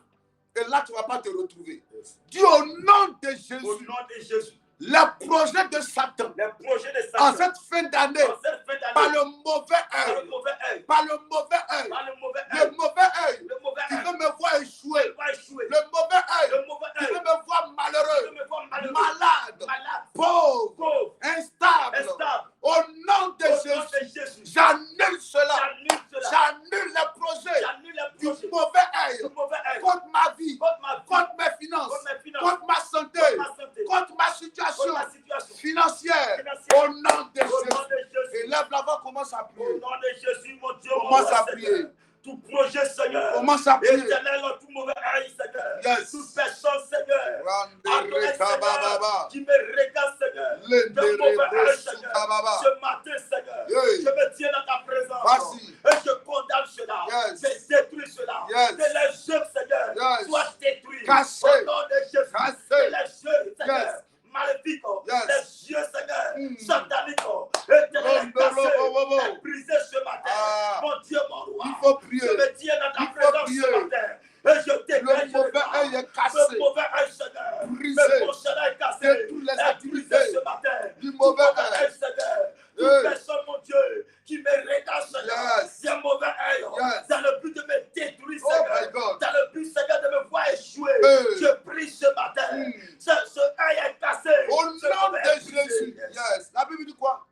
Et là, tu ne vas pas te retrouver. Yes. Dis au nom de Jésus, Au nom de Jésus, les projets de Satan, les projets de en Satan, cette fin d'année, en cette fin d'année, par le mauvais par le œil, mauvais œil, par le mauvais œil, par le mauvais le œil, mauvais œil, le mauvais qui œil, veut me voir échouer, va échouer. le mauvais œil, Le mauvais qui œil, veut me voir malheureux, me voir malheureux, malade, malade, pauvre, pauvre, instable. instable. Au nom de Au nom de Jésus, Jésus, j'annule cela. j'annule cela. J'annule les projets J'annule les du projets mauvais œil du mauvais œil contre ma vie, contre ma vie, contre mes finances, contre mes finances, contre ma santé, contre ma santé, contre ma contre situation ma situation financière. financière. Au nom de Au nom Jésus. de Jésus. Et lève la voix, commence à Au prier. nom de Jésus, mon Dieu, mon Commence roi, à Seigneur. prier. Tout projet, Seigneur. Commence à prier. Éternel, tout mauvais œil, Seigneur. Yes. Toute personne, Seigneur. Adonai, Seigneur, qui me regarde, Seigneur. Le De mauvais œil, Seigneur. Sukababa. Ce matin, Seigneur, Yeah. je me tiens dans ta présence. Vas-y. Et je condamne cela. Yes. Je détruis cela. Yes. Que les œuvres, Seigneur, Yes. soient détruits. Cassés. Au nom de Jésus. Cassés. Que les œuvres, Seigneur, Yes. maléfiques, Yes. les yeux, Seigneur, Mm. sataniques, éternel, cassés, Bo. et brisés ce matin. Ah. Mon Dieu, mon roi. Il faut prier. Je me tiens dans ta Il faut présence prier. ce matin. Et je déclare, Le mauvais œil est cassé. le mauvais œil, Seigneur. Brisé. Le prochain est cassé. De toutes les est activités brisé ce matin. du Tout mauvais mauvais œil. œil, Seigneur. Toute Hey. personne, mon Dieu, qui me regarde, Seigneur. Yes. C'est un mauvais œil. Yes. Dans le but de me détruire, Oh Seigneur. my God. Dans le but, Seigneur, de me voir échouer. Hey. Je prie ce matin. Mm. Ce œil est cassé. Au Ce nom mauvais de œil est brisé. Jésus. Yes. La Bible dit quoi?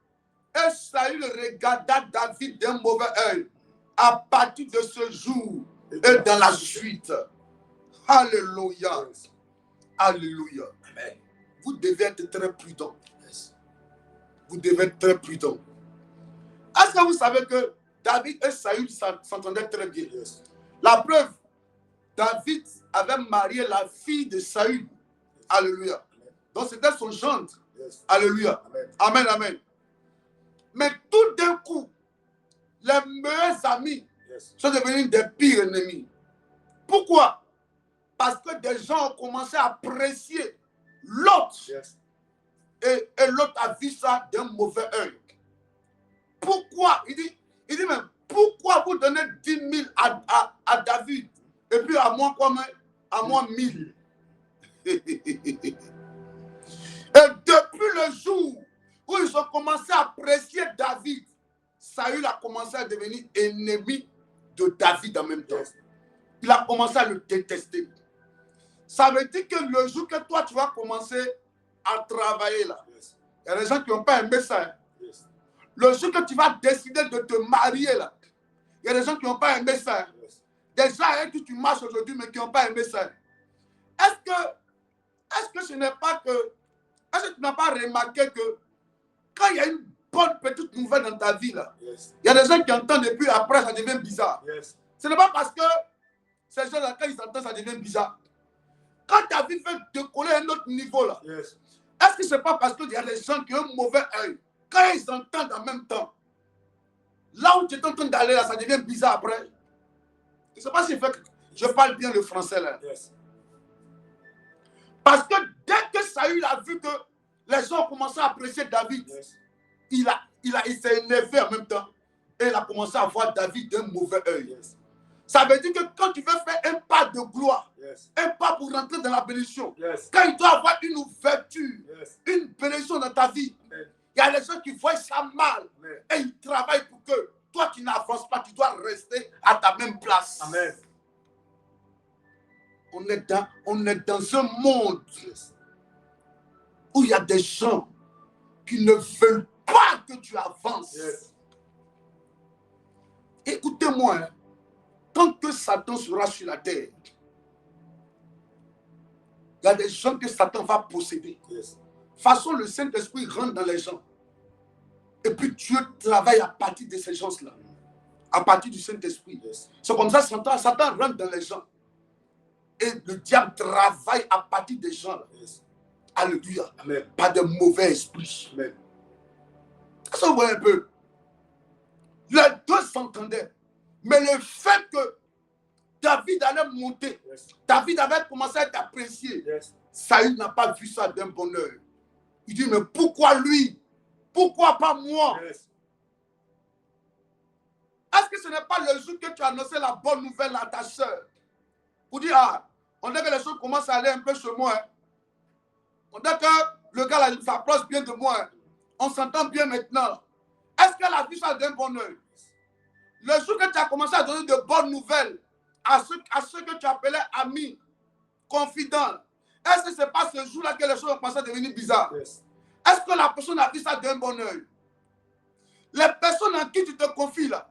Et Saül regarda David d'un mauvais œil à partir de ce jour et dans la suite. Alléluia. Yes. Alléluia. Amen. Vous devez être très prudent. Yes. Vous devez être très prudent. Est-ce que vous savez que David et Saül s'entendaient très bien? Yes. La preuve, David avait marié la fille de Saül. Alléluia. Donc c'était son gendre. Yes. Alléluia. Amen. Amen, amen. Mais tout d'un coup, les meilleurs amis Yes. sont devenus des pires ennemis. Pourquoi? Parce que des gens ont commencé à apprécier l'autre. Yes. Et l'autre a vu ça d'un mauvais œil. Pourquoi? Il dit même, pourquoi vous donnez 10 000 à David et puis à moi quoi même? À moi 1000. Et depuis le jour où ils ont commencé à apprécier David, Saül a commencé à devenir ennemi de David en même temps. Yes. Il a commencé à le détester. Ça veut dire que le jour que toi tu vas commencer à travailler là, Yes. il y a des gens qui n'ont pas aimé ça. Hein. Yes. Le jour que tu vas décider de te marier là, il y a des gens qui n'ont pas aimé ça. Hein. Yes. Des gens avec qui tu marches aujourd'hui mais qui n'ont pas aimé ça. Est-ce que ce n'est pas que... Est-ce que tu n'as pas remarqué que quand il y a une bonne petite nouvelle dans ta vie là, Yes. il y a des gens qui entendent et puis après ça devient bizarre. Yes. Ce n'est pas parce que ces gens-là, quand ils entendent, ça devient bizarre. Quand ta vie fait décoller à un autre niveau là, Yes. est-ce que ce n'est pas parce qu'il y a des gens qui ont un mauvais œil? Quand ils entendent en même temps, là où tu es en train d'aller là, ça devient bizarre après. Je ne sais pas si je parle bien le français là. Yes. Parce que dès que Saül a vu que les gens ont commencé à apprécier David, Yes. il s'est énervé en même temps. Et il a commencé à voir David d'un mauvais œil. Yes. Ça veut dire que quand tu veux faire un pas de gloire, Yes. un pas pour rentrer dans la bénédiction, Yes. quand il doit avoir une ouverture, Yes. une bénédiction dans ta vie, Amen. il y a des gens qui voient ça mal Amen. et ils travaillent pour que toi qui n'avances pas, tu dois rester à ta même place. Amen. On est dans un monde Yes. où il y a des gens qui ne veulent pas que tu avances. Yes. Écoutez-moi, hein, tant que Satan sera sur la terre, il y a des gens que Satan va posséder. Yes. De toute façon, le Saint-Esprit rentre dans les gens. Et puis Dieu travaille à partir de ces gens-là. À partir du Saint-Esprit. Yes. C'est comme ça que Satan rentre dans les gens. Et le diable travaille à partir des gens. Yes. Alléluia. Amen. Pas de mauvais esprits. Amen. Est-ce que vous voyez un peu? Les deux s'entendaient. Mais le fait que David allait monter, Yes. David avait commencé à être apprécié. Yes. Saül n'a pas vu ça d'un bon oeil. Il dit, mais pourquoi lui? Pourquoi pas moi? Yes. Est-ce que ce n'est pas le jour que tu as annoncé la bonne nouvelle à ta soeur? Pour dire, ah, on dirait que les choses commencent à aller un peu chez moi. Hein. On dirait que le gars là, il s'approche bien de moi. Hein. On s'entend bien maintenant. Est-ce qu'elle a vu ça d'un bon oeil? Le jour que tu as commencé à donner de bonnes nouvelles à ceux que tu appelais amis, confidents, est-ce que ce n'est pas ce jour-là que les choses ont commencé à devenir bizarres? Yes. Est-ce que la personne a vu ça d'un bon oeil? Les personnes en qui tu te confies là,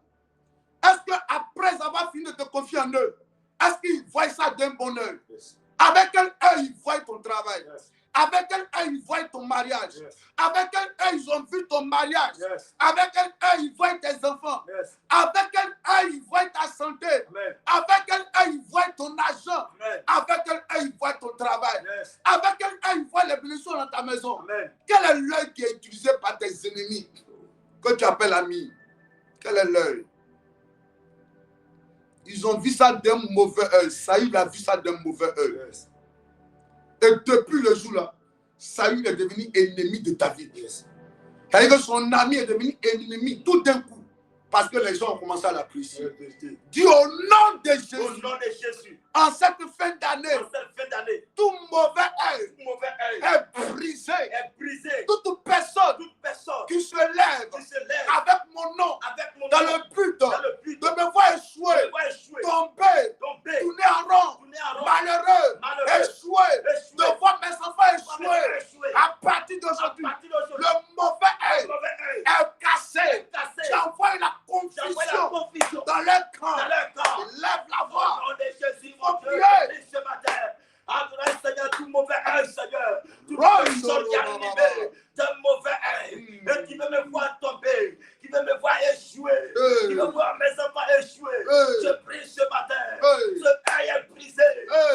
est-ce qu'après avoir fini de te confier en eux, est-ce qu'ils voient ça d'un bon oeil? Yes. Avec quel œil ils voient ton travail? Yes. Avec quel œil ils voient ton mariage? Yes. Avec quel œil ils ont vu ton mariage? Yes. Avec quel œil ils voient tes enfants? Yes. Avec quel œil ils voient ta santé? Amen. Avec quel œil ils voient ton argent? Amen. Avec quel œil ils voient ton travail? Yes. Avec quel œil ils voient les bénédictions dans ta maison? Amen. Quel est l'œil qui est utilisé par tes ennemis que tu appelles amis? Quel est l'œil? Ils ont vu ça d'un mauvais œil. Saül a vu ça d'un mauvais œil. Yes. Et depuis le jour-là, Saül est devenu ennemi de David. Yes. C'est-à-dire que son ami est devenu ennemi tout d'un coup. Parce que les gens ont commencé à l'apprécier. Dis au nom de Jésus. Au nom de Jésus. En cette fin d'année, En cette fin d'année, tout mauvais œil tout mauvais œil est brisé. est brisé. Toute personne Toute personne qui se lève qui se lève avec mon nom avec mon dans nom, le but dans le but de me voir échouer, va échouer, tomber, tomber, tourner en rond, tourner en rond, malheureux, malheureux, échouer, échouer, de voir mes enfants échouer. échouer. À partir À d'aujourd'hui, partir d'aujourd'hui, le mauvais le œil mauvais œil est cassé. cassé. J'envoie la J'envoie la confusion confusion dans leur camp. dans leur camp. Lève la Au voix. nom de Jésus, Faut mon Dieu, prier. bénis ce matin. personne qui est animée d'un mauvais œil et qui veut me voir tomber, qui veut me voir échouer, qui veut voir mes enfants échouer. Je prie ce matin, ce œil est brisé,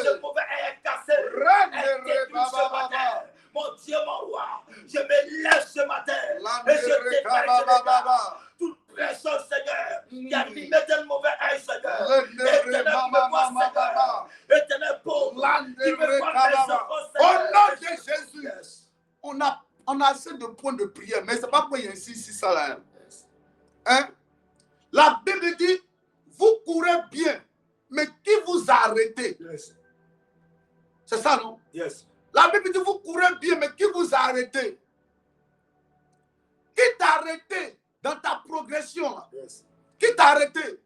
ce mauvais œil est cassé, est détruit ce matin. Mon Dieu, mon roi, je me lève ce matin et je déclare toute personne, Seigneur, qui a animé d'un mauvais œil, Seigneur, éternel qui me voit, Seigneur, éternel pauvre, qui me voit mes enfants, Seigneur. Au nom de Jésus, on a assez de points de prière, mais ce n'est pas pour y insister ça là. Hein? La Bible dit, vous courez bien, mais qui vous a arrêté? Yes. C'est ça, non? Yes. La Bible dit, vous courez bien, mais qui vous a arrêté? Qui t'a arrêté dans ta progression là? Yes. Qui t'a arrêté?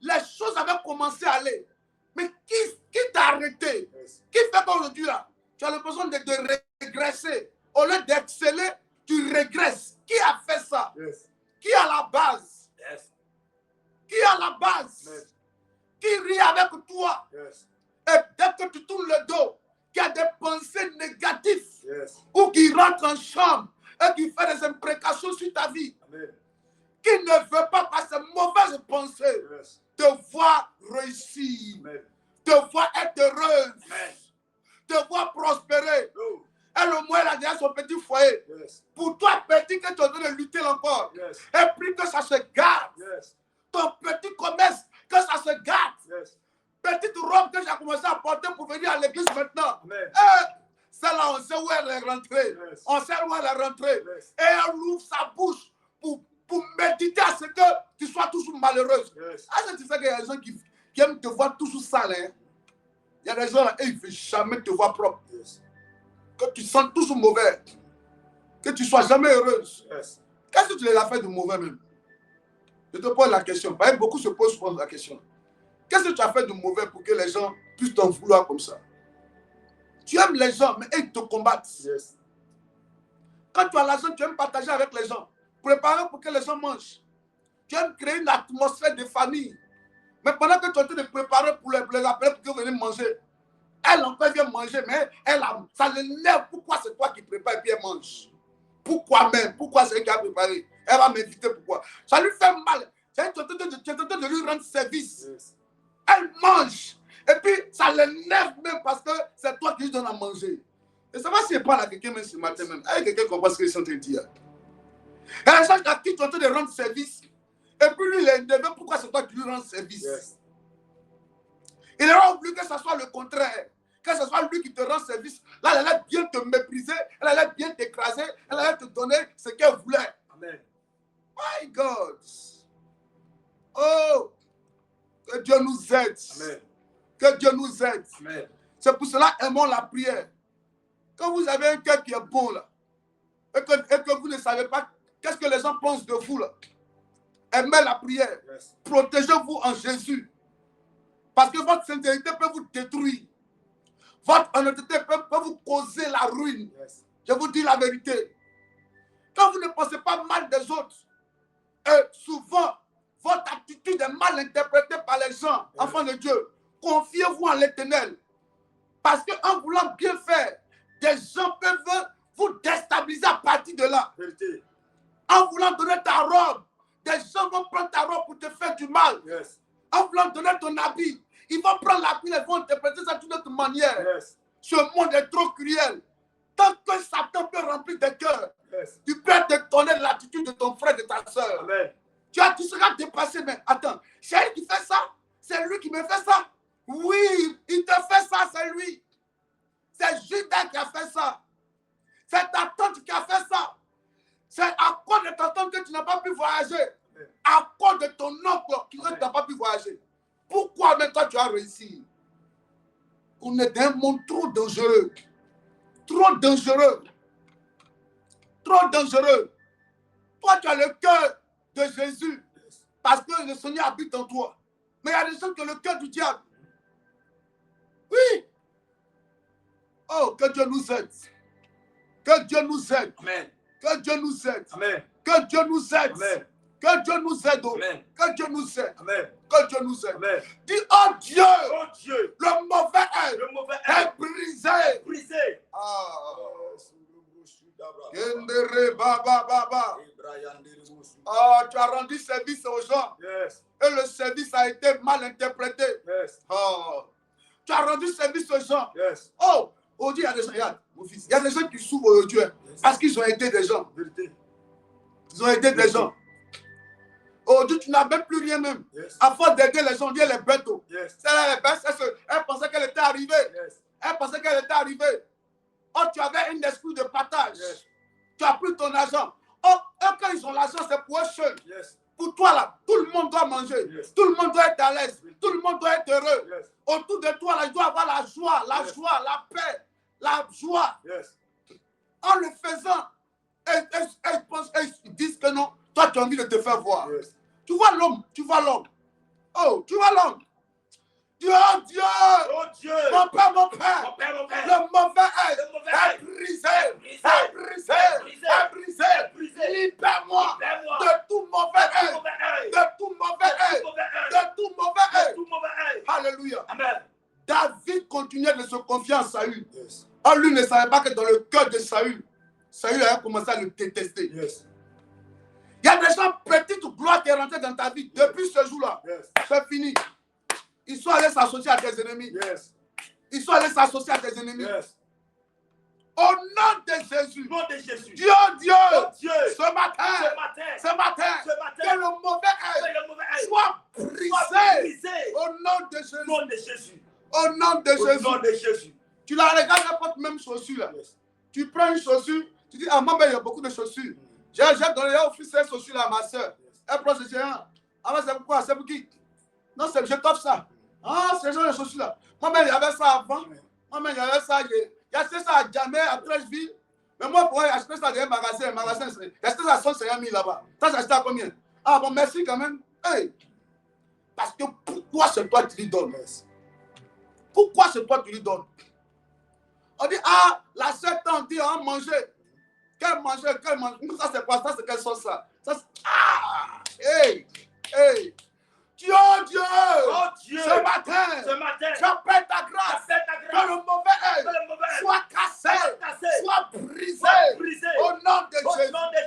Les choses avaient commencé à aller. Mais qui t'a arrêté? Yes. Qui fait qu'aujourd'hui là, tu as l'impression de régresser? Au lieu d'exceller, tu régresses. Qui a fait ça? Yes. Qui a la base? Yes. Qui a la base? Yes. Qui rit avec toi? Yes. Et dès que tu tournes le dos, qui a des pensées négatives, Yes. ou qui rentre en chambre et qui fait des imprécations sur ta vie, Amen. qui ne veut pas par ces mauvaises pensées Yes. te voir réussir, Amen. te voir être heureuse, Amen. te voir prospérer. Oh. Et le moins, il a déjà son petit foyer. Yes. Pour toi, petit, que tu es en train de lutter encore. Yes. Et puis que ça se garde. Yes. Ton petit commerce, que ça se garde. Yes. Petite robe que j'ai commencé à porter pour venir à l'église maintenant. Amen. Celle-là, on sait où elle est rentrée. Yes. On sait où elle est rentrée. Yes. Et elle ouvre sa bouche pour méditer à ce que tu sois toujours malheureuse. Yes. Ah, tu sais qu'il y a des gens qui aiment te voir toujours sale. Hein? Il y a des gens là, ils ne veulent jamais te voir propre. Yes. Que tu sens toujours mauvais. Que tu ne sois jamais heureuse. Yes. Qu'est-ce que tu les as fait de mauvais même? Je te pose la question. Parce que beaucoup se posent la question. Qu'est-ce que tu as fait de mauvais pour que les gens puissent t'en vouloir comme ça? Tu aimes les gens, mais ils te combattent. Yes. Quand tu as l'argent, tu aimes partager avec les gens. Préparer pour que les gens mangent. Tu aimes créer une atmosphère de famille. Mais pendant que tu es en train de préparer pour les appeler pour qu'ils viennent manger, elle encore vient manger, mais ça l'énerve. Pourquoi c'est toi qui prépares et puis elle mange? Pourquoi même? Pourquoi c'est elle qui a préparé? Elle va m'inviter, pourquoi? Ça lui fait mal. Tu es en train de lui rendre service. Yes. Elle mange. Et puis, ça l'énerve même parce que c'est toi qui lui donnes à manger. Et ça va si elle parle à quelqu'un même ce matin même. Avec quelqu'un comprend ce qu'ils sont en train de dire. Et les gens à qui tu es en train de rendre service. Et puis lui, il est énervé. Pourquoi c'est toi qui lui rends service? Yes. Il aurait voulu que ce soit le contraire. Que ce soit lui qui te rend service. Là, elle allait bien te mépriser. Elle allait bien t'écraser. Elle allait te donner ce qu'elle voulait. Amen. My God. Oh. Que Dieu nous aide. Amen. Que Dieu nous aide. Amen. C'est pour cela, aimons la prière. Quand vous avez un cœur qui est bon là, et que vous ne savez pas qu'est-ce que les gens pensent de vous là, aimez la prière. Yes. Protégez-vous en Jésus. Parce que votre sincérité peut vous détruire. Votre honnêteté peut vous causer la ruine. Yes. Je vous dis la vérité. Quand vous ne pensez pas mal des autres, souvent, votre attitude est mal interprétée par les gens, Yes. enfants de Dieu. Confiez-vous en l'Éternel. Parce qu'en voulant bien faire, des gens peuvent vous déstabiliser à partir de là. Vérité. En voulant donner ta robe, des gens vont prendre ta robe pour te faire du mal. Yes. En voulant donner ton habit, ils vont prendre l'habit et vont interpréter ça d'une autre manière. Yes. Ce monde est trop cruel. Tant que Satan peut remplir tes cœurs, Yes. tu peux te donner l'attitude de ton frère, de ta soeur. Amen. Tu seras dépassé, mais attends, c'est elle qui fait ça? C'est lui qui me fait ça? Oui, il te fait ça, c'est lui. C'est Judas qui a fait ça. C'est ta tante qui a fait ça. C'est à cause de ta tante que tu n'as pas pu voyager. À cause de ton oncle qui ne t'a pas pu voyager. Pourquoi maintenant tu as réussi? On est dans un monde trop dangereux. Trop dangereux. Trop dangereux. Toi, tu as le cœur de Jésus. Parce que le Seigneur habite en toi. Mais il y a des gens qui ont le cœur du diable. Oui. Oh, que Dieu nous aide. Que Dieu nous aide. Amen. Que Dieu nous aide. Amen. Que Dieu nous aide. Amen. Que Dieu nous aide. Amen. Que Dieu nous aide. Amen. Que Dieu nous aide. Amen. Dis, oh Dieu, Oh Dieu, le mauvais œil le mauvais est œil brisé. brisé. Ah. Oh, tu as rendu service aux gens. Yes. Et le service a été mal interprété. Yes. Oh. Tu as rendu service aux gens. Yes. Oh, aujourd'hui, il y a des gens, regarde, mon fils, il y a des gens qui souffrent aujourd'hui parce qu'ils ont aidé des gens. Vérité. Ils ont aidé des gens. Aujourd'hui, tu n'as même plus rien même. Yes. À force d'aider les gens, Dieu les bêtes. Yes. Elle pensait qu'elle était arrivée. Yes. Elle pensait qu'elle était arrivée. Oh, tu avais un esprit de partage. Yes. Tu as pris ton argent. Oh, quand ils ont l'argent, c'est pour eux seuls. Yes. Pour toi, là, tout le monde doit manger. Yes. Tout le monde doit être à l'aise. Tout le monde doit être heureux. Yes. Autour de toi, là, il doit avoir la joie, la paix, la joie. Yes. En le faisant, ils disent que non, toi, tu as envie de te faire voir. Yes. Tu vois l'homme, Oh, tu vois l'homme. Dieu, Dieu, Oh Dieu, mon père, mon père, le mauvais œil est brisé, est brisé. Libère-moi de tout mauvais œil, de tout mauvais œil. Alléluia. Amen. David continuait de se confier en Saül. Yes. Oh, lui ne savait pas que dans le cœur de Saül a commencé à le détester. Yes. Il y a des gens, petite gloire qui est rentrée dans ta vie depuis ce jour-là. Yes. C'est fini. Ils sont allés s'associer à tes ennemis. Yes. Ils sont allés s'associer à tes ennemis. Yes. Au nom de Jésus. Nom de Jésus. Dieu, Oh Dieu, ce matin, que le mauvais œil soit brisé. Au nom de Jésus. Nom de Jésus. Au nom de Au nom de Jésus. Tu la regardes n'importe même chaussure là. Yes. Tu prends une chaussure, tu dis, ah maman, il y a beaucoup de chaussures. J'ai donné au fils cette chaussure à ma soeur. Elle prend ce géant. Ah, mais c'est pourquoi? C'est pour qui? Non, je t'offre ça. Ah, c'est ce genre de chaussures là. Moi-même, il y avait ça avant. Moi-même, il y avait ça. Il y a acheté ça à Jamais, à Trècheville. Mais moi, pour acheter ça dans un magasin, j'ai acheté ça à 150 000 là-bas. Ça, j'ai acheté à combien? Ah bon, merci quand même. Hey. Parce que pourquoi c'est toi qui lui donnes? Pourquoi c'est toi qui lui donnes? On dit, ah, la soeur t'a dit, on mangeait. Quel manger? Ça, c'est quoi? Ça, c'est quelle sauce ça? Ah! Hey! Hey! Dieu! Oh Dieu! Ce matin, j'appelle ta grâce. Que le mauvais œil soit cassé, soit brisé. Au nom de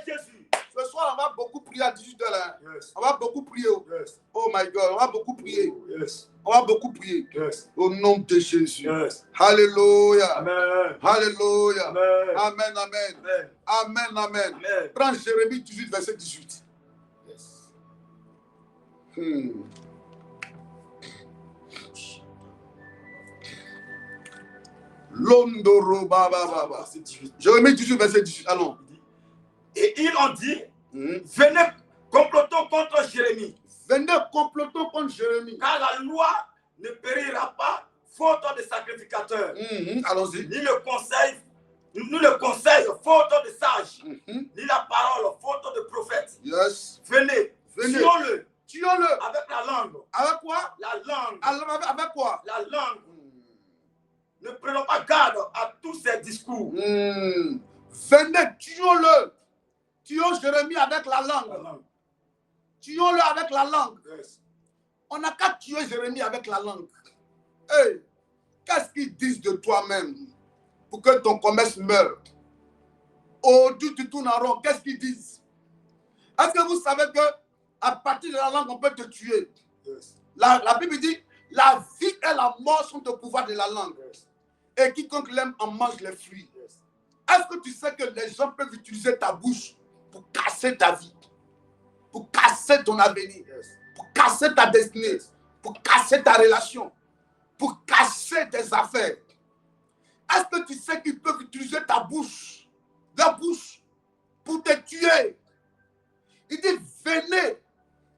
Jésus. Ce soir, on va beaucoup prier à 18h. Hein. Yes. On va beaucoup prier. Yes. Oh my God, on va beaucoup prier. Yes. On va beaucoup prier. Yes. Au nom de Jésus. Yes. Alléluia. Amen. Alléluia. Amen. Amen. Amen. Amen. Amen. Amen. Amen. Prends Jérémie 18, verset 18. Yes. Londoro baba baba. Jérémie 18, verset 18. Allons. Et ils ont dit, venez complotons contre Jérémie. Venez complotons contre Jérémie. Car la loi ne périra pas faute de sacrificateurs. Allons-y. Ni le conseil faute de sages. Ni la parole faute de prophètes. Yes. Venez. Tuons-le. Avec la langue. Avec quoi? La langue. Avec quoi? La langue. Ne prenons pas garde à tous ces discours. Venez, tuons-le. Tuons Jérémie avec la langue. Tuons-le avec la langue. Yes. On n'a qu'à tuer Jérémie avec la langue. Hey, qu'est-ce qu'ils disent de toi-même pour que ton commerce meure? Oh, tu tournes en rond. Qu'est-ce qu'ils disent? Est-ce que vous savez que à partir de la langue, on peut te tuer? Yes. La Bible dit, la vie et la mort sont au pouvoir de la langue. Yes. Et quiconque l'aime en mange les fruits. Yes. Est-ce que tu sais que les gens peuvent utiliser ta bouche pour casser ta vie, pour casser ton avenir, yes, pour casser ta destinée, yes, pour casser ta relation, pour casser tes affaires? Est-ce que tu sais qu'ils peuvent utiliser ta bouche, leur bouche, pour te tuer? Il dit, venez.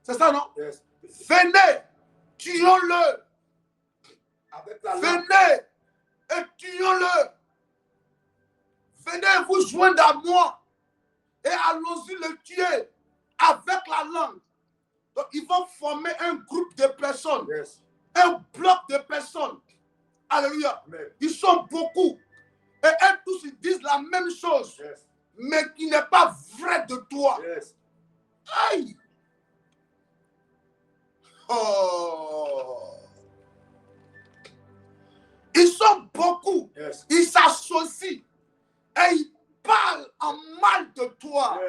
C'est ça, non? Yes. Venez, tuons-le. Venez et tuons-le. Venez vous joindre à moi. Et allons-y le tuer avec la langue. Donc, ils vont former un groupe de personnes. Yes. Un bloc de personnes. Alléluia. Amen. Ils sont beaucoup. Et eux tous, ils disent la même chose. Yes. Mais qui n'est pas vrai de toi. Yes. Aïe. Oh. Ils sont beaucoup. Yes. Ils s'associent. Et ils parlent en mal de toi.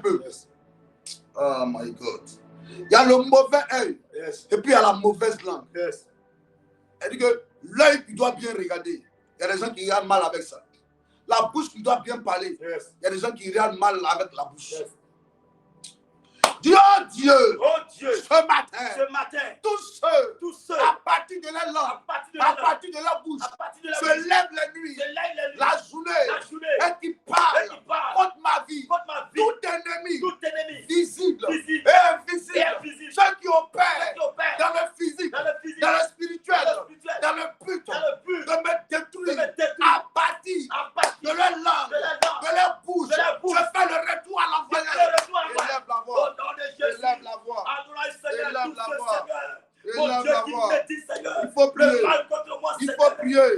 peu. Yes. Oh my God. Il y a le mauvais œil. Yes. Et puis il y a la mauvaise langue. Yes. Elle dit que l'œil, il doit bien regarder. Il y a des gens qui regardent mal avec ça. La bouche, il doit bien parler. Yes. Il y a des gens qui regardent mal avec la bouche. Yes. Dis, oh Dieu, Oh Dieu, ce matin, tous ceux, à partir de la langue, à partir de la bouche, se lèvent la nuit, la journée, et qui parlent contre ma vie, tout ennemi, visible et invisible, ceux qui opèrent dans le physique, dans le spirituel, dans le but de me détruire à partir de leur langue, de leur bouche, je fais le retour à l'envoyeur. Élève la voix. Élève la voix. Élève la voix. Élève la voix. Il faut prier. Il faut prier. Il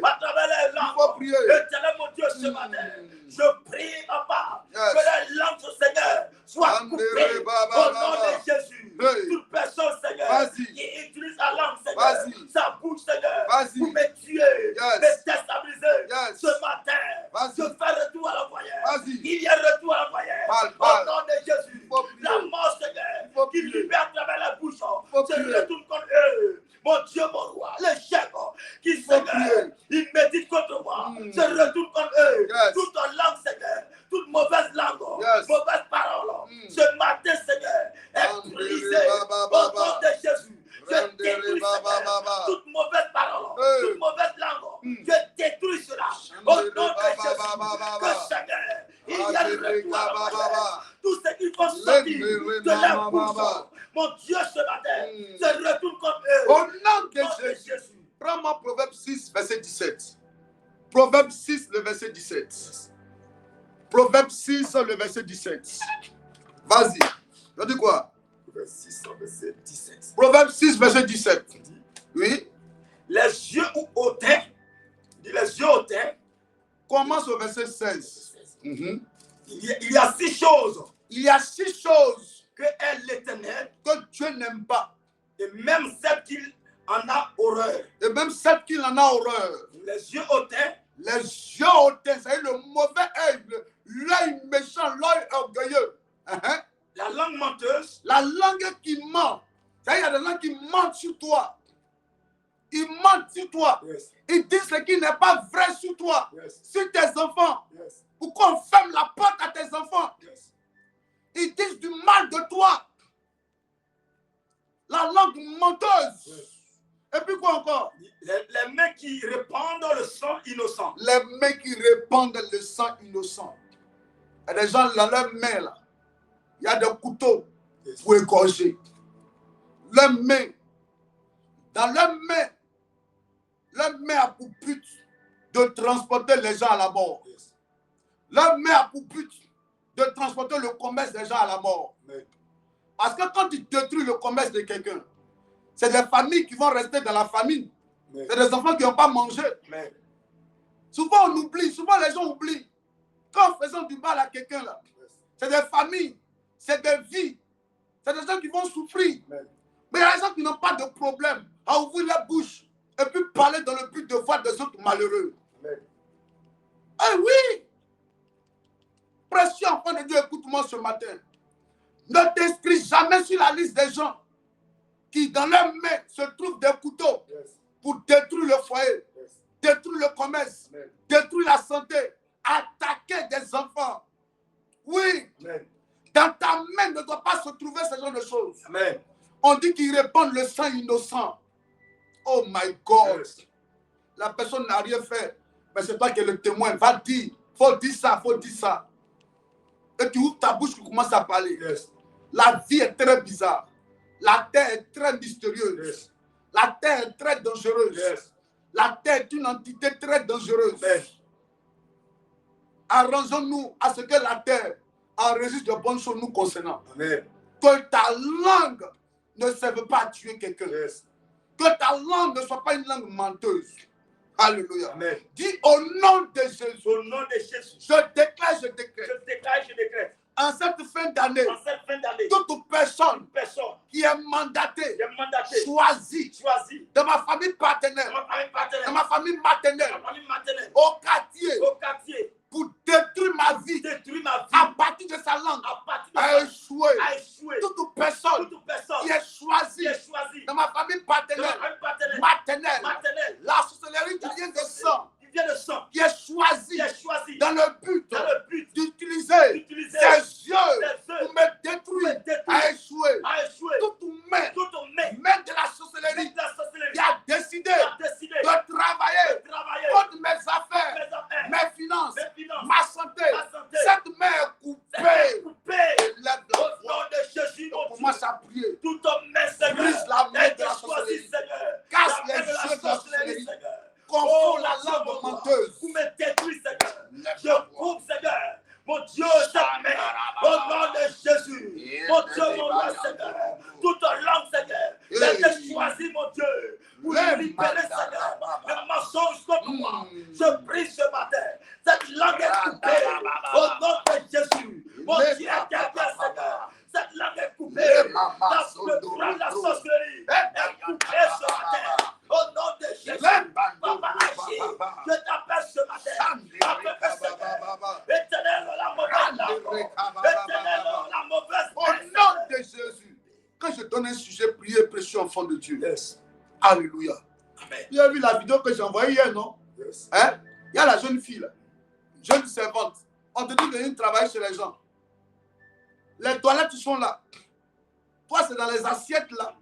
faut prier. Éternel mon Dieu, ce matin, je prie, papa, que la langue du Seigneur soit coupée au nom de Jésus. Toute personne, Seigneur, qui utilise la langue, Seigneur, sa bouche, Seigneur, pour me tuer, me déstabiliser, ce matin, je fais retour à l'envoyeur. Il y a retour à l'envoyeur. Au nom de Jésus, la mort, Seigneur, qui libère à travers la bouche, se retourne contre eux. Mon Dieu, mon roi, le chef qui, Seigneur, il médite contre moi, se retourne contre eux. Toute langue, Seigneur, toute mauvaise langue, mauvaise parole, ce matin, Seigneur, est brisée au nom de Jésus. Je détruis, Seigneur, toute mauvaise parole, toute mauvaise langue. Je détruis cela au nom de Jésus. Que Seigneur, il y a le retour à l'envoyeur. Tout ce qui vont sortir de la bouche, mon Dieu, ce matin, se retourne contre eux. Au nom de Jésus. Prends-moi Proverbe 6, verset 17. Proverbe 6, le verset 17. Proverbe 6, le verset 17. Vas-y. Tu dis quoi? Proverbe 6, verset 17. Proverbe 6, verset 17. Oui. Les yeux hautains, les yeux hautains. Commence au verset 16. Il y a 6 choses. Il y a 6 choses que est l'Éternel, que Dieu n'aime pas. Et même celles qu'il en a horreur. Et même celles qu'il en a horreur. Les yeux hautains. Les yeux hautains, c'est le mauvais œil, l'œil méchant, l'œil orgueilleux. La langue menteuse. La langue qui ment. Il y a des gens qui mentent sur toi. Ils mentent sur toi. Yes. Ils disent ce qui n'est pas vrai sur toi. Yes. Sur tes enfants. Yes. Pourquoi on ferme la porte à tes enfants? Yes. Ils disent du mal de toi. La langue menteuse. Yes. Et puis quoi encore? Les mains qui répandent le sang innocent. Les mains qui répandent le sang innocent. Il y a des gens dans leurs mains là. Il y a des couteaux pour égorger. Leurs mains. Dans leurs mains a pour but de transporter les gens à la mort. Yes. Leur main a pour but de transporter le commerce des gens à la mort. Yes. Parce que quand tu détruis le commerce de quelqu'un, c'est des familles qui vont rester dans la famine. Yes. C'est des enfants qui n'ont pas mangé. Yes. Souvent on oublie, souvent les gens oublient. Quand on faisant du mal à quelqu'un là, yes, c'est des familles, c'est des vies, c'est des gens qui vont souffrir. Yes. Mais il y a des gens qui n'ont pas de problème à ouvrir la bouche et puis parler dans le but de voir des autres malheureux. Eh oui! Précieux enfant de Dieu, écoute-moi ce matin. Ne t'inscris jamais sur la liste des gens qui, dans leurs mains, se trouvent des couteaux pour détruire le foyer, détruire le commerce, détruire la santé, attaquer des enfants. Oui! Dans ta main ne doit pas se trouver ce genre de choses. Amen. On dit qu'ils répandent le sang innocent. Oh my God. Yes. La personne n'a rien fait. Mais c'est toi qui es le témoin. Va dire. Faut dire ça, faut dire ça. Et tu ouvres ta bouche, tu commences à parler. Yes. La vie est très bizarre. La terre est très mystérieuse. Yes. La terre est très dangereuse. Yes. La terre est une entité très dangereuse. Yes. Arrangeons-nous à ce que la terre enregistre de bonnes choses nous concernant. Amen. Que ta langue ne serve pas à tuer quelqu'un. Yes. Que ta langue ne soit pas une langue menteuse. Alléluia. Amen. Dis au nom de Jésus. Au nom de Jésus. Je déclare, je décrète. Je déclare, je décrète. En cette fin d'année, toute personne qui est mandatée, choisie de ma famille partenaire, de ma famille maternelle, au quartier, pour détruire ma vie, à partir de sa langue, a échoué. Toute personne qui est choisie dans ma famille paternelle, maternelle, la sorcellerie qui vient de sang, qui est choisie dans le but d'utiliser ses yeux pour me détruire, a échoué. Toute main de la sorcellerie qui a décidé de travailler contre mes affaires, mes finances, ma santé, cette main est coupée. Lève la voix. On commence à prier. Brise la main de la sorcellerie. Casse les yeux de la sorcellerie. Confond la langue menteuse. Je coupe, Seigneur. Mon Dieu, cette main, au nom de Jésus. Mon Dieu, mon roi, Seigneur. Toute langue, Seigneur, j'ai été choisi, mon Dieu, pour libérer, Seigneur, le mensonge contre moi. Je prie ce matin. Cette langue est coupée. Au nom de Jésus. Mon Dieu, Seigneur. Cette langue est coupée. Le droit de la sorcellerie est coupé ce matin. Au nom de Jésus. Papa, agis. Je t'appelle ce matin. Appelle Seigneur. Éternel, la mauvaise. Éternel, la mauvaise. Au nom de Jésus. Quand je donne un sujet, priez, précieux enfant de Dieu. Yes. Alléluia. Amen. Tu as vu la vidéo que j'ai envoyée hier, non? Yes. Hein? Il y a la jeune fille, là. Jeune servante. On te dit de venir travailler chez les gens. Les toilettes sont là. Toi, c'est dans les assiettes là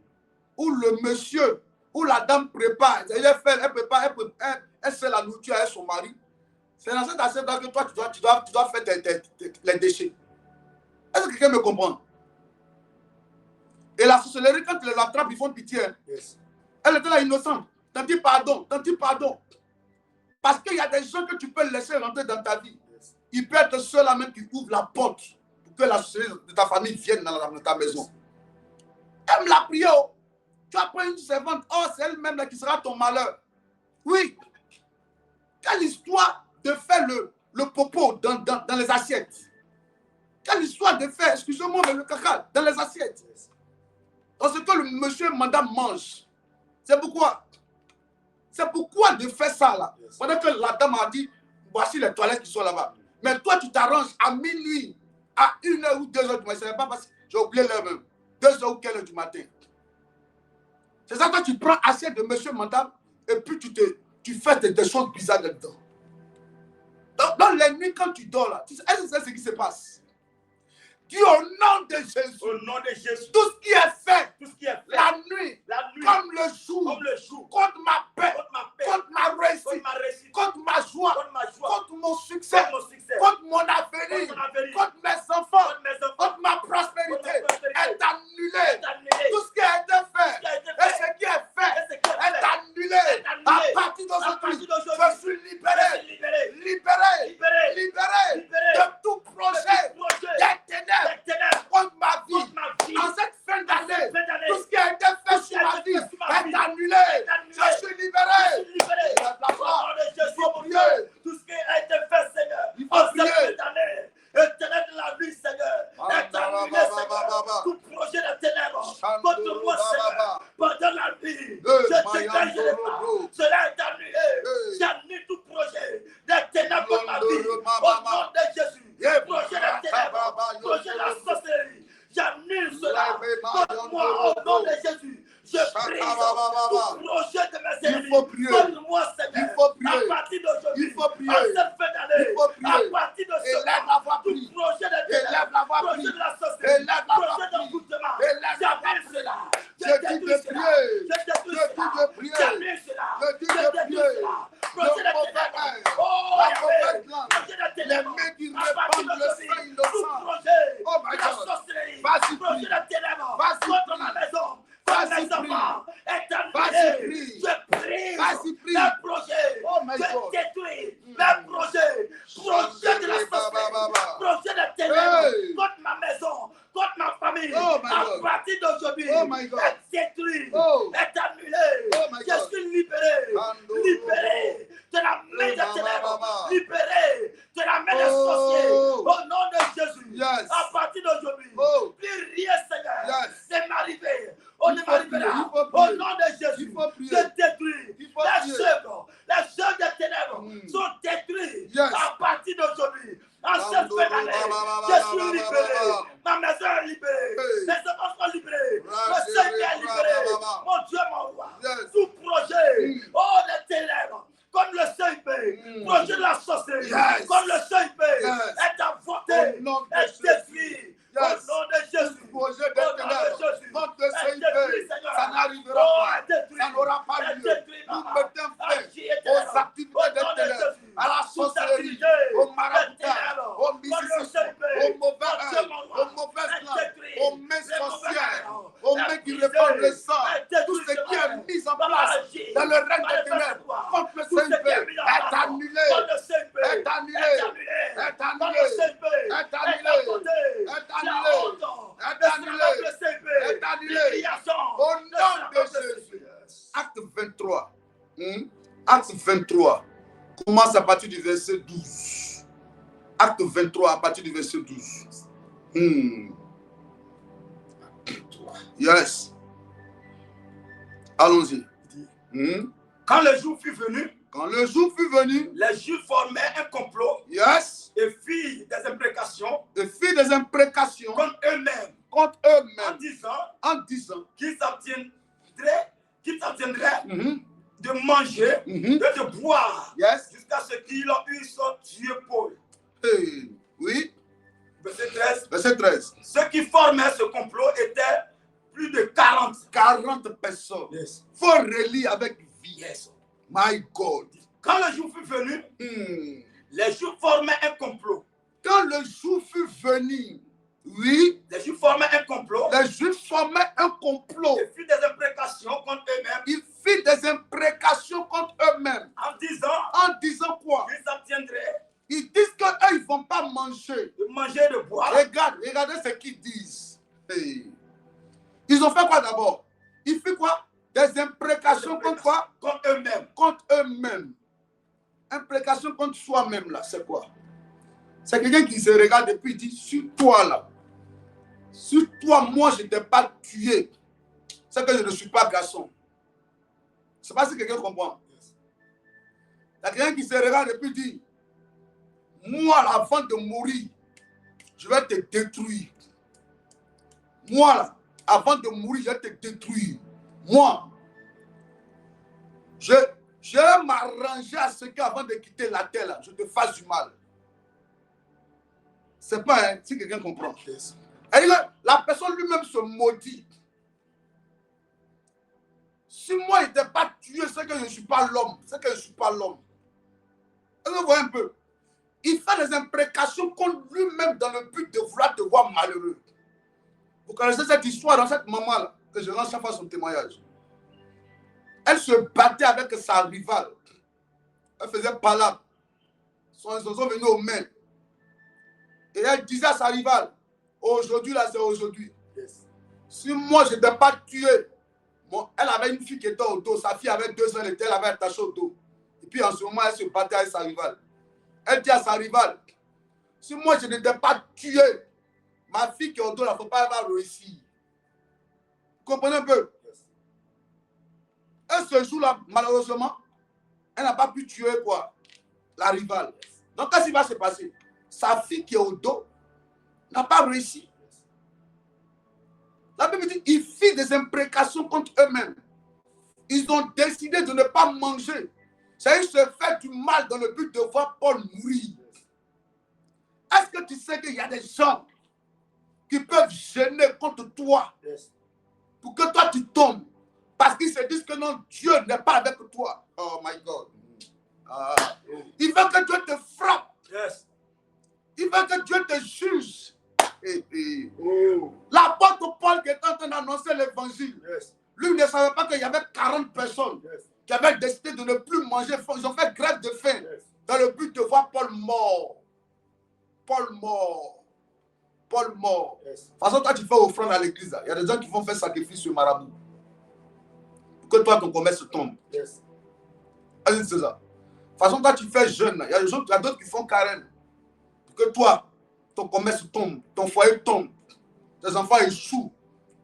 où le monsieur, où la dame prépare. Elle prépare, elle fait la nourriture avec son mari. C'est dans cette assiette là que toi, tu dois faire les déchets. Est-ce que quelqu'un me comprend? Et la sorcellerie, quand ils les attrapent, ils font pitié. Yes. Elle était là innocente. T'en dis pardon, Parce qu'il y a des gens que tu peux laisser rentrer dans ta vie. Yes. Il peut être ceux là même qui ouvrent la porte pour que la sorcellerie de ta famille vienne dans ta maison. Aime la prière. Tu as pris une servante. Oh, c'est elle-même là qui sera ton malheur. Oui. Quelle histoire de faire le popo dans les assiettes. Quelle histoire de faire, excusez-moi, mais le caca dans les assiettes. Yes. Parce que le monsieur et madame mange. C'est pourquoi de faire ça là. Yes. Pendant que la dame a dit, voici les toilettes qui sont là-bas. Mais toi, tu t'arranges à minuit, à 1h ou 2h du matin. Ce n'est pas parce que j'ai oublié l'heure même. 2h ou 4h du matin. C'est ça que tu prends assiette de monsieur et madame et puis tu fais des choses bizarres là-dedans. Dans les nuits, quand tu dors là, est-ce que c'est ce qui se passe? Dis au nom de Jésus. Au nom de Jésus. Tout ce qui est fait, la nuit, comme le jour, contre ma paix, contre ma réussite, contre ma joie, contre mon succès, contre mon avenir, contre mes enfants, contre ma prospérité, est annulé. Tout ce qui a été fait et ce qui est fait est annulé. À partir d'aujourd'hui, je suis libéré de tout projet des ténèbres contre ma vie. En cette fin d'année, tout ce qui a été fait sur ma vie est annulé. Je suis libéré. Il faut prier. Tout ce qui a été fait, Seigneur, il faut prier. Cette année, éternel de la vie, Seigneur, est annulé, Seigneur. Tout projet de ténèbres contre moi, Seigneur, pendant la vie, je déclare, je déclare, cela est annulé. J'annule tout projet de ténèbres contre ma vie. Au nom de Jésus. Projet de ténèbres, projet de la sorcellerie, j'annule cela contre moi au nom de Jésus. Je prie tout projet de mes ennemis. Donne-moi, Seigneur, à partir d'aujourd'hui, à cette fin d'année, à partir de cela, tout projet de ténèbres, projet de la sorcellerie, projet d'envoûtement, j'annule cela. Je détruis cela. J'annule cela. Je détruis cela. Projet de ténèbres. Oh, projet de ténèbres. À partir d'aujourd'hui, tout projet de la sorcellerie, projet de ténèbres contre ma maison, contre mes enfants, est annulé. Je prie les projets, je détruis les projets, projet de la sorcellerie, projet de ténèbres contre ma maison, contre ma famille, à partir d'aujourd'hui, est détruit, est annulé. Je suis libéré, libéré de la main des ténèbres, libéré de la main des sorciers, au nom de Jésus. À partir d'aujourd'hui, plus rien, Seigneur, ne m'arriver. On ne m'arrivera. Au nom de Jésus, je détruis les œuvres des ténèbres sont détruits à partir d'aujourd'hui. n'arrivera pas. Ça n'aura pas lieu. Nous mettons fin aux activités des ténèbres, à la sorcellerie, au maraboutage, au mysticisme, au mauvais œil, aux mauvaises langues, aux mains sorcières, aux mains qui répandent le sang. Tout ce qui est mis en place dans le règne des ténèbres contre le Saint-Père est annulé. Est annulé. Est annulé. Est annulé. Est annulé. Est annulé. Au nom de Jésus. Acte 23. Acte 23. Commence à partir du verset 12. Acte 23 à partir du verset 12. Yes. Allons-y. Quand le jour fut venu, les Juifs formaient un complot. Yes. Et firent des imprécations. Contre eux-mêmes. En disant. Qu'ils s'abtiendraient de manger et de boire. Yes. Jusqu'à ce qu'ils eussent tué Paul. Oui. Verset 13. Ceux qui formaient ce complot étaient plus de 40 personnes. Yes. Faut relire avec vie. Yes. My God. Quand le jour fut venu, les Juifs formaient un complot. Quand le jour fut venu, oui, les Juifs formaient un complot. Les Juifs formaient un complot. Ils firent des imprécations contre eux-mêmes. Ils firent des imprécations contre eux-mêmes. En disant quoi? Ils s'abtiendraient. Ils disent qu'eux, ils ne vont pas manger. De manger et de boire. Regardez ce qu'ils disent. Hey. Ils ont fait quoi d'abord? Ils firent quoi? Des imprécations contre quoi? Contre eux-mêmes. Contre eux-mêmes. Imprécation contre soi-même, là, c'est quoi? C'est quelqu'un qui se regarde et puis il dit, sur toi, là, sur toi, moi, je ne t'ai pas tué. C'est que je ne suis pas garçon. Je ne sais pas si quelqu'un comprend. Il y a quelqu'un qui se regarde et puis dit, moi, là, avant de mourir, je vais te détruire. Moi, là, avant de mourir, je vais te détruire. Moi, je vais m'arranger à ce qu'avant de quitter la terre, là, je te fasse du mal. C'est pas, hein, si quelqu'un comprend. Et la personne lui-même se maudit. Si moi, il n'était pas tué, c'est que je ne suis pas l'homme. C'est que je ne suis pas l'homme. Vous voyez un peu. Il fait des imprécations contre lui-même dans le but de vouloir te voir malheureux. Vous connaissez cette histoire dans cette maman-là, que je lance chaque fois son témoignage. Elle se battait avec sa rivale. Elle faisait palabre. Ils sont venus aux mains. Et elle disait à sa rivale, aujourd'hui, là, c'est aujourd'hui. Yes. Si moi, je ne t'ai pas tué, bon, elle avait une fille qui était au dos. Sa fille avait 2 ans, elle avait attaché au dos. Et puis, en ce moment, elle se battait avec sa rivale. Elle dit à sa rivale, si moi, je ne t'ai pas tué, ma fille qui est au dos, il ne faut pas avoir réussi. Vous comprenez un peu? Yes. Et ce jour-là, malheureusement, elle n'a pas pu tuer quoi? La rivale. Yes. Donc, qu'est-ce qui va se passer? Sa fille qui est au dos n'a pas réussi. La Bible dit qu'ils firent des imprécations contre eux-mêmes. Ils ont décidé de ne pas manger. Ça, ils se fait du mal dans le but de voir Paul mourir. Est-ce que tu sais qu'il y a des gens qui peuvent gêner contre toi pour que toi tu tombes? Parce qu'ils se disent que non, Dieu n'est pas avec toi. Oh my God. Il veut que Dieu te frappe. Yes. Il veut que Dieu te juge. L'apôtre Paul qui est en train d'annoncer l'évangile, lui ne savait pas qu'il y avait 40 personnes qui avaient décidé de ne plus manger. Ils ont fait grève de faim dans le but de voir Paul mort. Paul mort. Paul mort. De toute façon, toi, tu fais offrande à l'église. Il y a des gens qui vont faire sacrifice sur marabout. Pour que toi, ton commerce tombe. C'est ça. De toute façon, toi, tu fais jeûne. Il y a d'autres qui font carême. Que toi, ton commerce tombe, ton foyer tombe, tes enfants échouent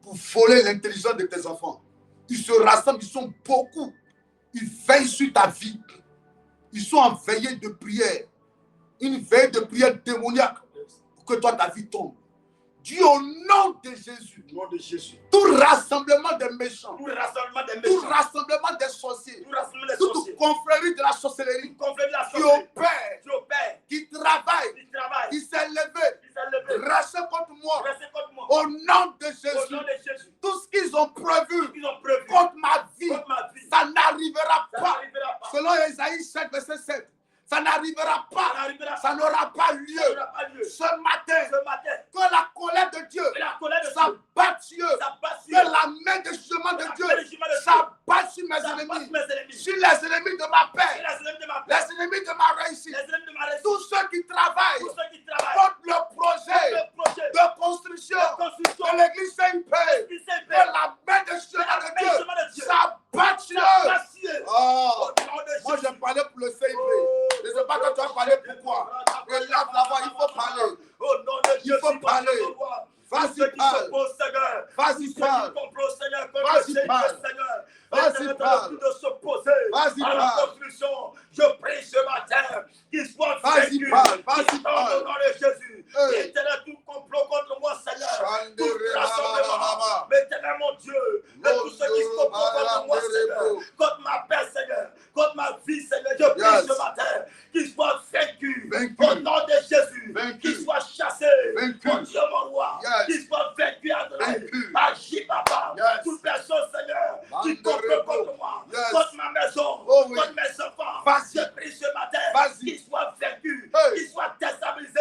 pour voler l'intelligence de tes enfants. Ils se rassemblent, ils sont beaucoup. Ils veillent sur ta vie. Ils sont en veillée de prière. Une veille de prière démoniaque pour que toi, ta vie tombe. Dis au nom de Jésus. Tout rassemblement des méchants. Tout rassemblement des sorciers. Toute confrérie de la sorcellerie. Qui opère. Qui travaille. Qui s'est levé. Rachet contre moi. Au nom de Jésus. Tout ce qu'ils ont prévu selon Ésaïe 7, verset 7, ça n'arrivera pas, ça n'aura pas lieu ce matin, que la colère de Dieu s'abatte sur eux, que la main de jugement de Dieu s'abatte sur mes ennemis, sur les ennemis de ma paix, les ennemis de ma réussite, tous ceux qui travaillent contre le projet de construction de l'église Saint-Pé, que la main de jugement de Dieu s'abatte sur eux. Oh, moi je parlais pour le Saint-Pé. Je ne sais pas quand tu vas parler pourquoi. Mais là, là-bas, il faut parler. Il faut parler. Vas-y, parle. Vas-y, parle. Vas-y, parle. Vas-y, parle. Vas-y, parle. Je prie ce matin qu'il soit vas-y, parle. Vas-y, au parle. nom de Jésus. Éternel, tout complot contre moi, Seigneur. Tout rassemblement. Mais éternel, mon Dieu, de tous ceux qui se comportent contre moi, Seigneur. Contre ma paix, Seigneur. Contre ma vie, Seigneur. Je prie ce matin qu'il soit vaincu. Au nom de Jésus. Qu'il soit chassé. Mon Dieu, mon roi. Qu'il soit vaincu à Adonai. Agis, papa. Toute personne, Seigneur, qui complot contre moi. Contre ma maison. Contre mes enfants. Je prie ce matin qu'il soit vaincu. Qu'il soit déstabilisé.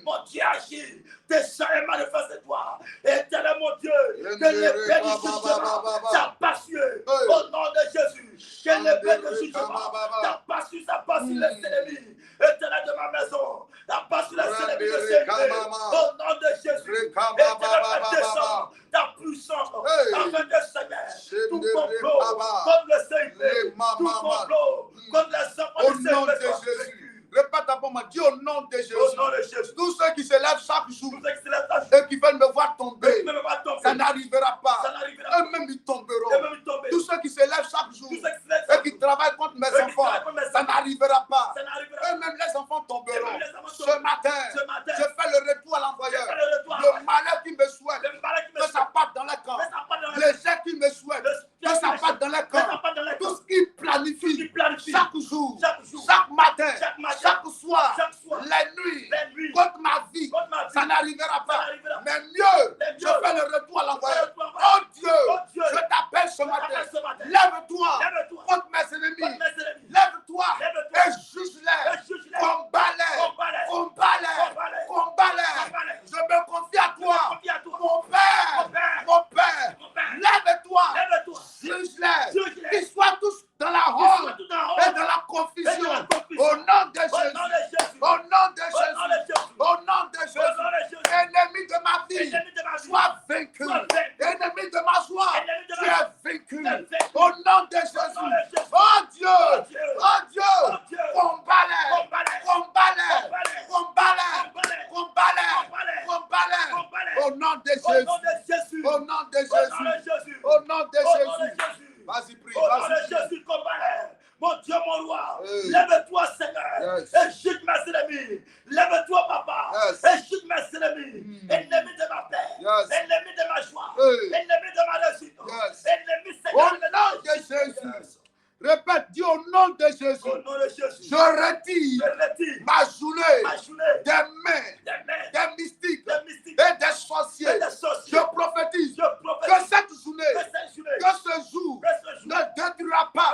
Mon Dieu, agis. Tes chants et manifeste-toi. Éternel, mon Dieu, que l'épée du jugement t'a passionné. Au nom de Jésus. Que l'épée du jugement t'a passionné, ça passe sur les ennemis. Éternel de ma maison. T'a passionné les ennemis de ses pieds. Au nom de Jésus. Éternel, descend ta puissance. Afin de Seigneur. Tout complot contre le Seigneur. Tout complot contre les enfants du Seigneur. Au nom de Jésus. Répète après moi, dis au nom de Jésus. Tous ceux qui se lèvent chaque jour et qui veulent me voir tomber, ça n'arrivera pas. Eux-mêmes ils tomberont. Tous ceux qui se lèvent chaque jour et qui travaillent contre mes enfants, ça n'arrivera pas. Eux-mêmes les enfants tomberont. Ce matin, je fais le retour à l'envoyeur. Le malheur qui me souhaite, que ça parte dans les camps. L'échec qui me souhaite, que ça parte dans les camps. Tout ce qui planifie chaque jour, chaque matin, chaque soir, les nuits, contre ma vie, ça n'arrivera pas. Mais mieux, je fais le retour à l'envoyeur. Oh Dieu, je t'appelle ce matin. Lève-toi contre mes ennemis. Lève-toi et juge-les. Combat-les. Je me confie à toi. Mon Père. Lève-toi. Juge-les. Qu'ils soient tous dans la honte et dans la confusion. Au nom de Jésus. Au nom de Jésus. Au nom de Jésus. Ennemi de ma vie, sois vaincu. Ennemi de ma joie, tu es vaincu. Au nom de Jésus. Oh Dieu. Combat-les. Au nom de Jésus. Au nom de Jésus. Au nom de Jésus. Vas-y, prie. Au nom de Jésus, combat-les. Mon Dieu, mon roi, lève-toi, Seigneur, et chute mes ennemis. Lève-toi, papa, et chute mes ennemis. Ennemis de ma paix, ennemis de ma joie, ennemis de ma réussite, ennemis, Seigneur, au nom de Jésus. Répète, dis au nom de Jésus. Je retire ma journée des mains, des mystiques et des sorciers. Je prophétise que cette journée, que ce jour ne détruira pas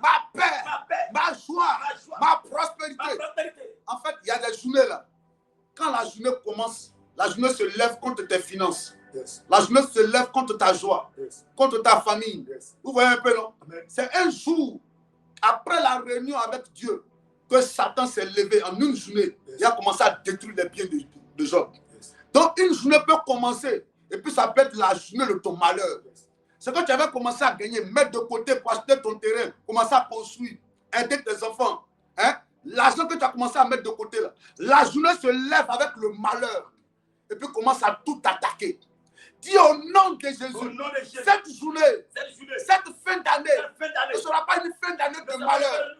ma paix, ma joie, ma prospérité. En fait, il y a des journées là. Quand la journée commence, la journée se lève contre tes finances. La journée se lève contre ta joie, contre ta famille. Vous voyez un peu, non? C'est un jour, après la réunion avec Dieu, que Satan s'est levé en une journée. Il a commencé à détruire les biens de Job. Donc une journée peut commencer, et puis ça peut être la journée de ton malheur. C'est quand tu avais commencé à gagner, mettre de côté pour acheter ton terrain, commencer à construire, aider tes enfants. L'argent que tu as commencé à mettre de côté, là, la journée se lève avec le malheur, et puis commence à tout attaquer. Dis au nom de Jésus, cette journée, cette fin d'année ne sera pas une fin d'année de malheur.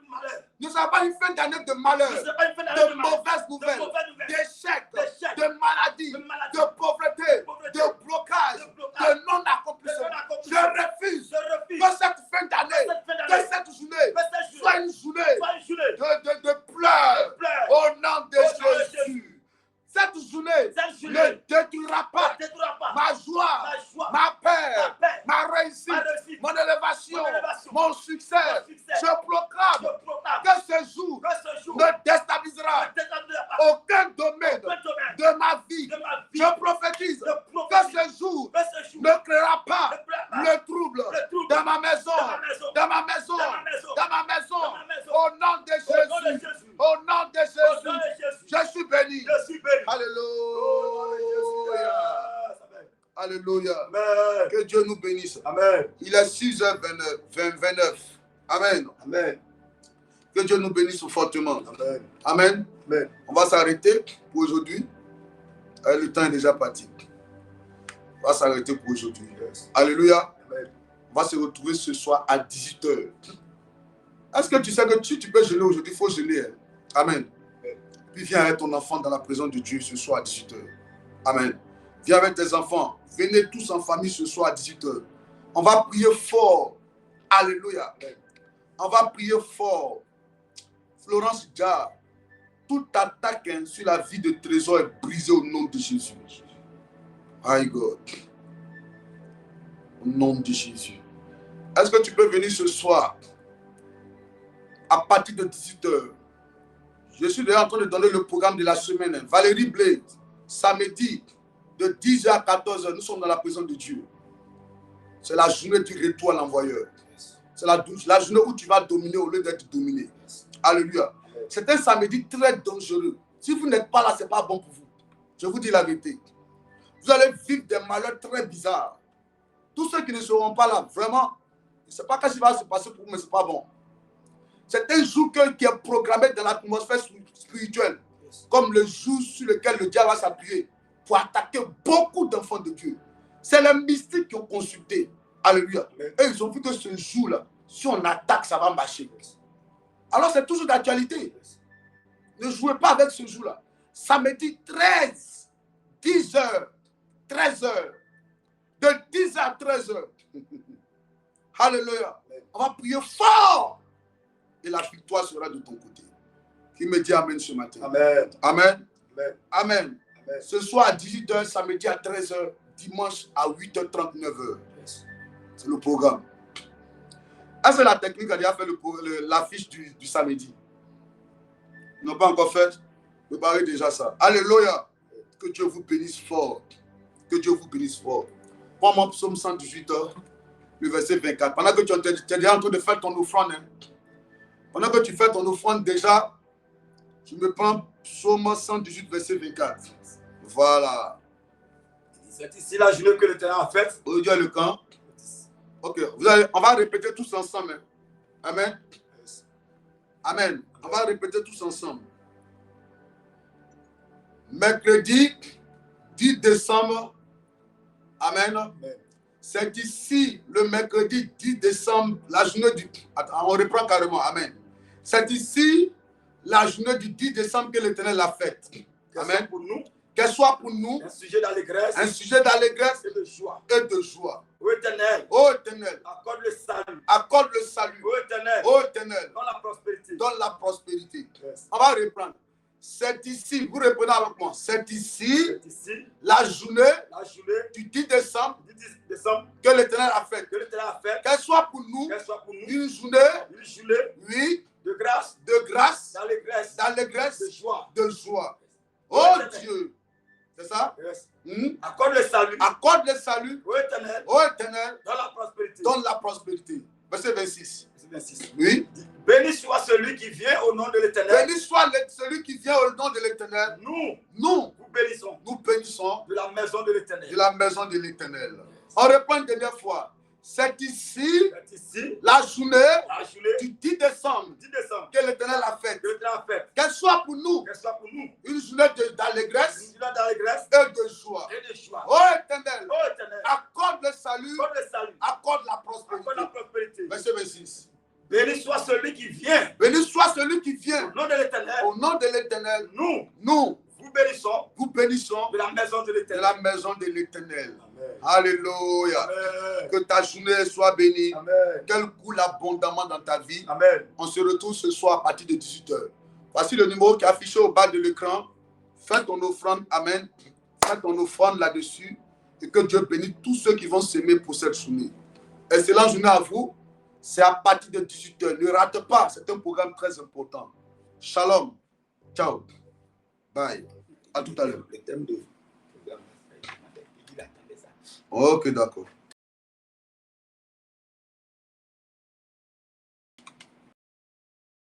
Ne sera pas une fin d'année de malheur, de mauvaises nouvelles, d'échecs, de maladies, de pauvreté, de blocage, de non-accomplissement. Je refuse que cette fin d'année, que cette journée soit une journée de pleurs au nom de Jésus. Cette journée ne détruira pas ma joie, ma paix, ma réussite, mon élévation, mon succès. Je proclame bénisse. Amen. Il est 6h29. Amen. Amen. Que Dieu nous bénisse fortement. Amen. Amen. Amen. On va s'arrêter pour aujourd'hui. Le temps est déjà parti. On va s'arrêter pour aujourd'hui. Yes. Alléluia. Amen. On va se retrouver ce soir à 18h. Est-ce que tu sais que tu peux jeûner aujourd'hui? Il faut jeûner. Hein? Amen. Puis viens avec ton enfant dans la présence de Dieu ce soir à 18h. Amen. Viens avec tes enfants. Venez tous en famille ce soir à 18h. On va prier fort. Alléluia. Amen. On va prier fort. Florence Dia, toute attaque sur la vie de Trésor est brisée au nom de Jésus. My God. Au nom de Jésus. Est-ce que tu peux venir ce soir à partir de 18h? Je suis déjà en train de donner le programme de la semaine. Valérie Blade, samedi, de 10h à 14h, nous sommes dans la présence de Dieu. C'est la journée du retour à l'envoyeur. C'est la journée où tu vas dominer au lieu d'être dominé. Alléluia. C'est un samedi très dangereux. Si vous n'êtes pas là, ce n'est pas bon pour vous. Je vous dis la vérité. Vous allez vivre des malheurs très bizarres. Tous ceux qui ne seront pas là, vraiment, je ne sais pas ce qui va se passer pour vous, mais ce n'est pas bon. C'est un jour qui est programmé dans l'atmosphère spirituelle, comme le jour sur lequel le diable va s'appuyer pour attaquer beaucoup d'enfants de Dieu. C'est les mystiques qui ont consulté. Alléluia. Et ils ont vu que ce jour-là, si on attaque, ça va marcher. Alors c'est toujours d'actualité. Ne jouez pas avec ce jour-là. Samedi 13, 10h, 13h. De 10h à 13h. Alléluia. On va prier fort. Et la victoire sera de ton côté. Qui me dit Amen ce matin? Amen. Amen. Amen. Amen. Amen. Ce soir à 18h, samedi à 13h, dimanche à 8h30, 9h. C'est le programme. Est-ce que la technique a déjà fait l'affiche du samedi? Ils n'ont pas encore fait? Préparez déjà ça. Alléluia. Que Dieu vous bénisse fort. Que Dieu vous bénisse fort. Prends-moi psaume 118, le verset 24. Pendant que tu es déjà en train de faire ton offrande, hein? Pendant que tu fais ton offrande déjà, tu me prends psaume 118, verset 24. Voilà. C'est ici la journée que l'Éternel a faite. Aujourd'hui est le camp. Ok, on va répéter tous ensemble. Hein? Amen. Amen. On va répéter tous ensemble. Mercredi 10 décembre. Amen. Amen. C'est ici le mercredi 10 décembre, la journée du... Attends, on reprend carrément. Amen. C'est ici la journée du 10 décembre que l'Éternel a faite. Amen. Pour nous. Qu'elle soit pour nous un sujet d'allégresse et de joie. Et de joie. Ô Éternel, accorde le salut. Accorde le salut. Ô Éternel, dans la prospérité. Dans la prospérité. Yes. On va reprendre. C'est ici, vous reprenez avec moi. C'est ici la journée du 10 décembre que l'Éternel a faite. Qu'elle soit pour nous une journée oui, de grâce, d'allégresse, de joie. Oh Dieu. C'est ça? Yes. Accorde le salut. Ô Éternel. Dans la prospérité. Verset 26. Oui. Béni soit celui qui vient au nom de l'Éternel. Béni soit celui qui vient au nom de l'Éternel. Nous bénissons. De la maison de l'Éternel. De la maison de l'Éternel. On reprend une dernière fois. C'est ici la journée du 10 décembre que l'Éternel a faite. Qu'elle soit pour nous une journée d'allégresse et de joie. Oh Éternel, accorde le salut, accorde la prospérité. Verset 26. Béni soit celui qui vient. Au nom de l'Éternel. Nous vous bénissons de la maison de l'Éternel. Alléluia. Amen. Que ta journée soit bénie. Amen. Qu'elle coule abondamment dans ta vie. Amen. On se retrouve ce soir à partir de 18h. Voici le numéro qui est affiché au bas de l'écran. Fais ton offrande. Amen. Fais ton offrande là-dessus. Et que Dieu bénisse tous ceux qui vont s'aimer pour cette journée. Excellente journée à vous. C'est à partir de 18h. Ne rate pas. C'est un programme très important. Shalom. Ciao. Bye. À tout à l'heure. Ok, d'accord.